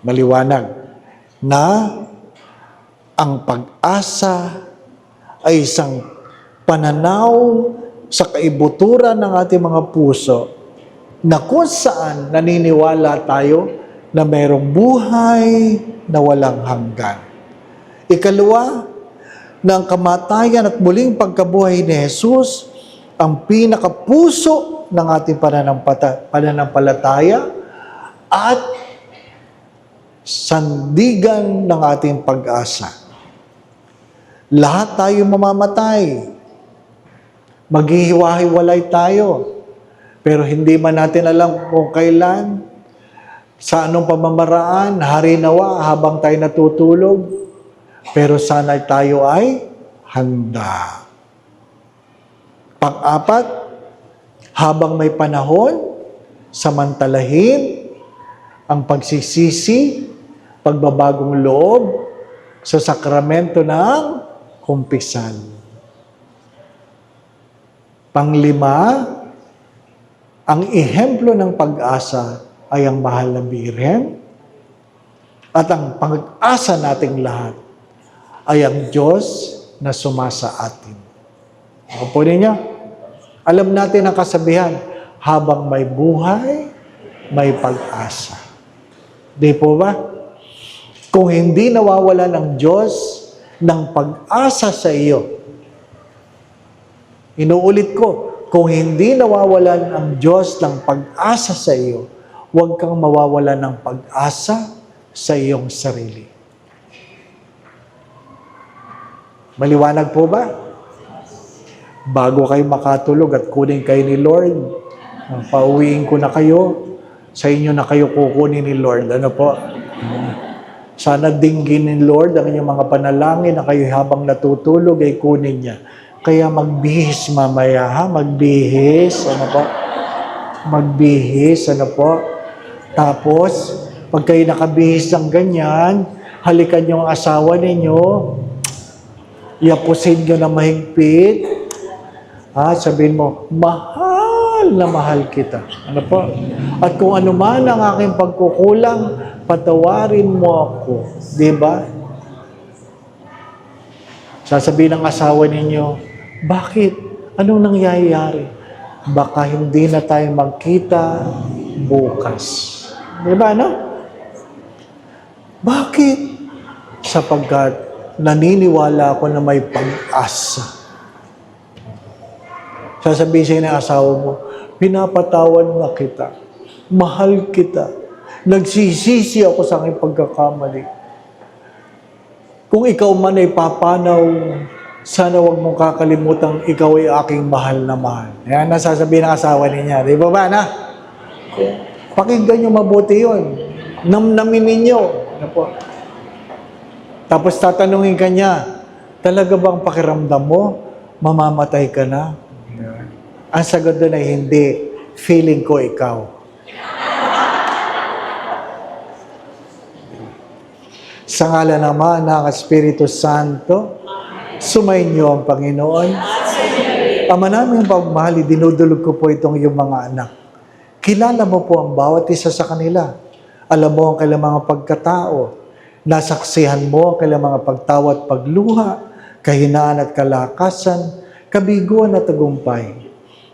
Maliwanag. Na ang pag-asa ay isang pananaw sa kaibuturan ng ating mga puso na kung saan naniniwala tayo na mayroong buhay na walang hanggan. Ikalawa, na ang kamatayan at muling pagkabuhay ni Jesus ang pinakapuso ng ating pananampalataya at sandigan ng ating pag-asa. Lahat tayo mamamatay. Maghihiwa-hiwalay tayo. Pero hindi man natin alam kung kailan, sa anong pamamaraan, harinawa habang tayo natutulog. Pero sana tayo ay handa. Pang-apat, habang may panahon, samantalahin ang pagsisisi, pagbabagong loob sa sakramento ng kumpisal. Panglima, ang ehemplo ng pag-asa ay ang mahal na Birhen at ang pag-asa nating lahat ay ang Diyos na sumasa atin. Ako po ninyo, alam natin ang kasabihan, habang may buhay, may pag-asa. Di po ba? Kung hindi nawawala ng Diyos ng pag-asa sa iyo, inuulit ko, kung hindi nawawalan ang Diyos ng pag-asa sa iyo, huwag kang mawawalan ng pag-asa sa iyong sarili. Maliwanag po ba? Bago kayo makatulog at kunin kayo ni Lord, pauwiin ko na kayo, sa inyo na kayo kukunin ni Lord. Ano po? Sana dinggin ni Lord ang inyong mga panalangin na kayo habang natutulog ay kunin niya. Kaya magbihis mamaya, ha? Magbihis. Ano po? Magbihis. Ano po? Tapos, pag kayo nakabihis ng ganyan, halikan yung asawa ninyo, yapusin nyo na mahigpit, sabihin mo, mahal na mahal kita. Ano po? At kung ano man ang aking pagkukulang, patawarin mo ako. Di ba? Sasabihin ng asawa ninyo, bakit? Anong nangyayari? Baka hindi na tayo magkita bukas. Di ba, no? Bakit? Sapagkat naniniwala ako na may pag-asa. Sasabihin sa'yo ng asawa mo, pinapatawad na kita. Mahal kita. Nagsisisi ako sa aking pagkakamali. Kung ikaw man ay papanaw, sana wag mong kakalimutang ikaw ay aking mahal na mahal. Yan ang sasabihin ng asawa niya. Di ba ba, na? Pakinggan nyo mabuti yun. Namnamin ninyo. Ano po? Tapos tatanungin ka niya, talaga bang pakiramdam mo, mamamatay ka na? Ang sagot doon ay hindi. Feeling ko ikaw. Sa ngalan ng Ama, ng Espiritu Santo, sumainyo ang Panginoon. Ama namin ang pagmamahal, dinudulog ko po itong iyong mga anak. Kilala mo po ang bawat isa sa kanila. Alam mo ang kailang mga pagkatao. Nasaksihan mo ang kailang mga pagtawa at pagluha, kahinaan at kalakasan, kabiguan at tagumpay.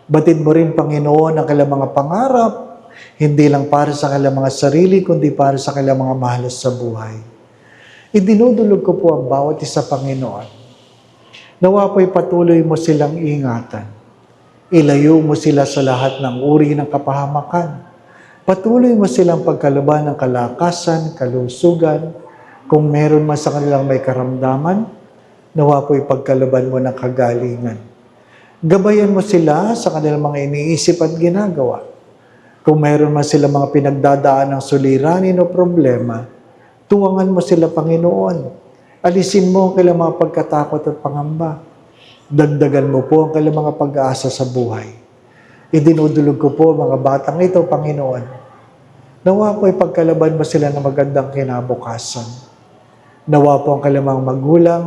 Batid mo rin, Panginoon, ang kailang mga pangarap, hindi lang para sa kailang mga sarili, kundi para sa kailang mga mahalas sa buhay. Idinudulog ko po ang bawat isa, Panginoon. Nawa po'y patuloy mo silang ingatan. Ilayo mo sila sa lahat ng uri ng kapahamakan. Patuloy mo silang pagkalaban ng kalakasan, kalusugan. Kung meron man sa kanilang may karamdaman, nawa po'y pagkalaban mo ng kagalingan. Gabayan mo sila sa kanilang mga iniisip at ginagawa. Kung meron man sila mga pinagdadaan ng suliranin o problema, tuwangan mo sila, Panginoon. Alisin mo ang kailang mga pagkatakot at pangamba. Dagdagan mo po ang kailang mga pag-aasa sa buhay. Idinudulog ko po mga batang ito, Panginoon. Nawa po ay pagkalaban mo sila ng magandang kinabukasan. Nawa po ang kailang mga magulang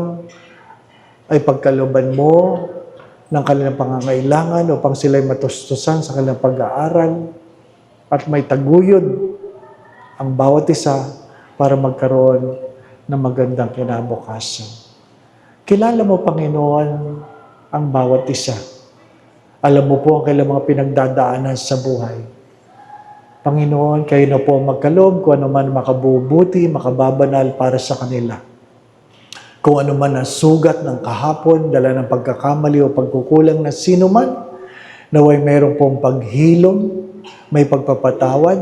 ay pagkalaban mo ng kanilang pangangailangan upang sila'y matustusan sa kanilang pag-aaral at may taguyod ang bawat isa para magkaroon ng magandang kinabukasan. Kilala mo, Panginoon, ang bawat isa. Alam mo po ang kailang mga pinagdadaanan sa buhay. Panginoon, kayo na po magkaloob kung ano man makabubuti, makababanal para sa kanila. Kung ano man ang sugat ng kahapon, dala ng pagkakamali o pagkukulang ng sino man, naway mayroong pong paghilom, may pagpapatawad,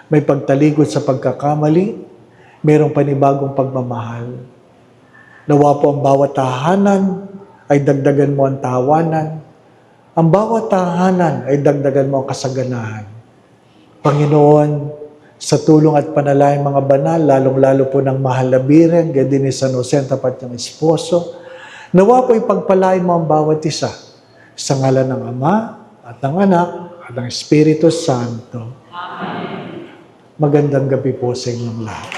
may pagtalikod sa pagkakamali, mayroong panibagong pagmamahal. Nawa po ang bawat tahanan ay dagdagan mo ang tawanan. Ang bawat tahanan ay dagdagan mo ang kasaganahan. Panginoon, sa tulong at panalangin mga banal, lalong-lalo po ng mahal na Biren, gaya din ni San Jose, tapat niyang esposo, nawa po ipagpalain mo ang bawat isa sa ngalan ng Ama at ng Anak at ng Espiritu Santo. Amen. Magandang gabi po sa inyong lahat.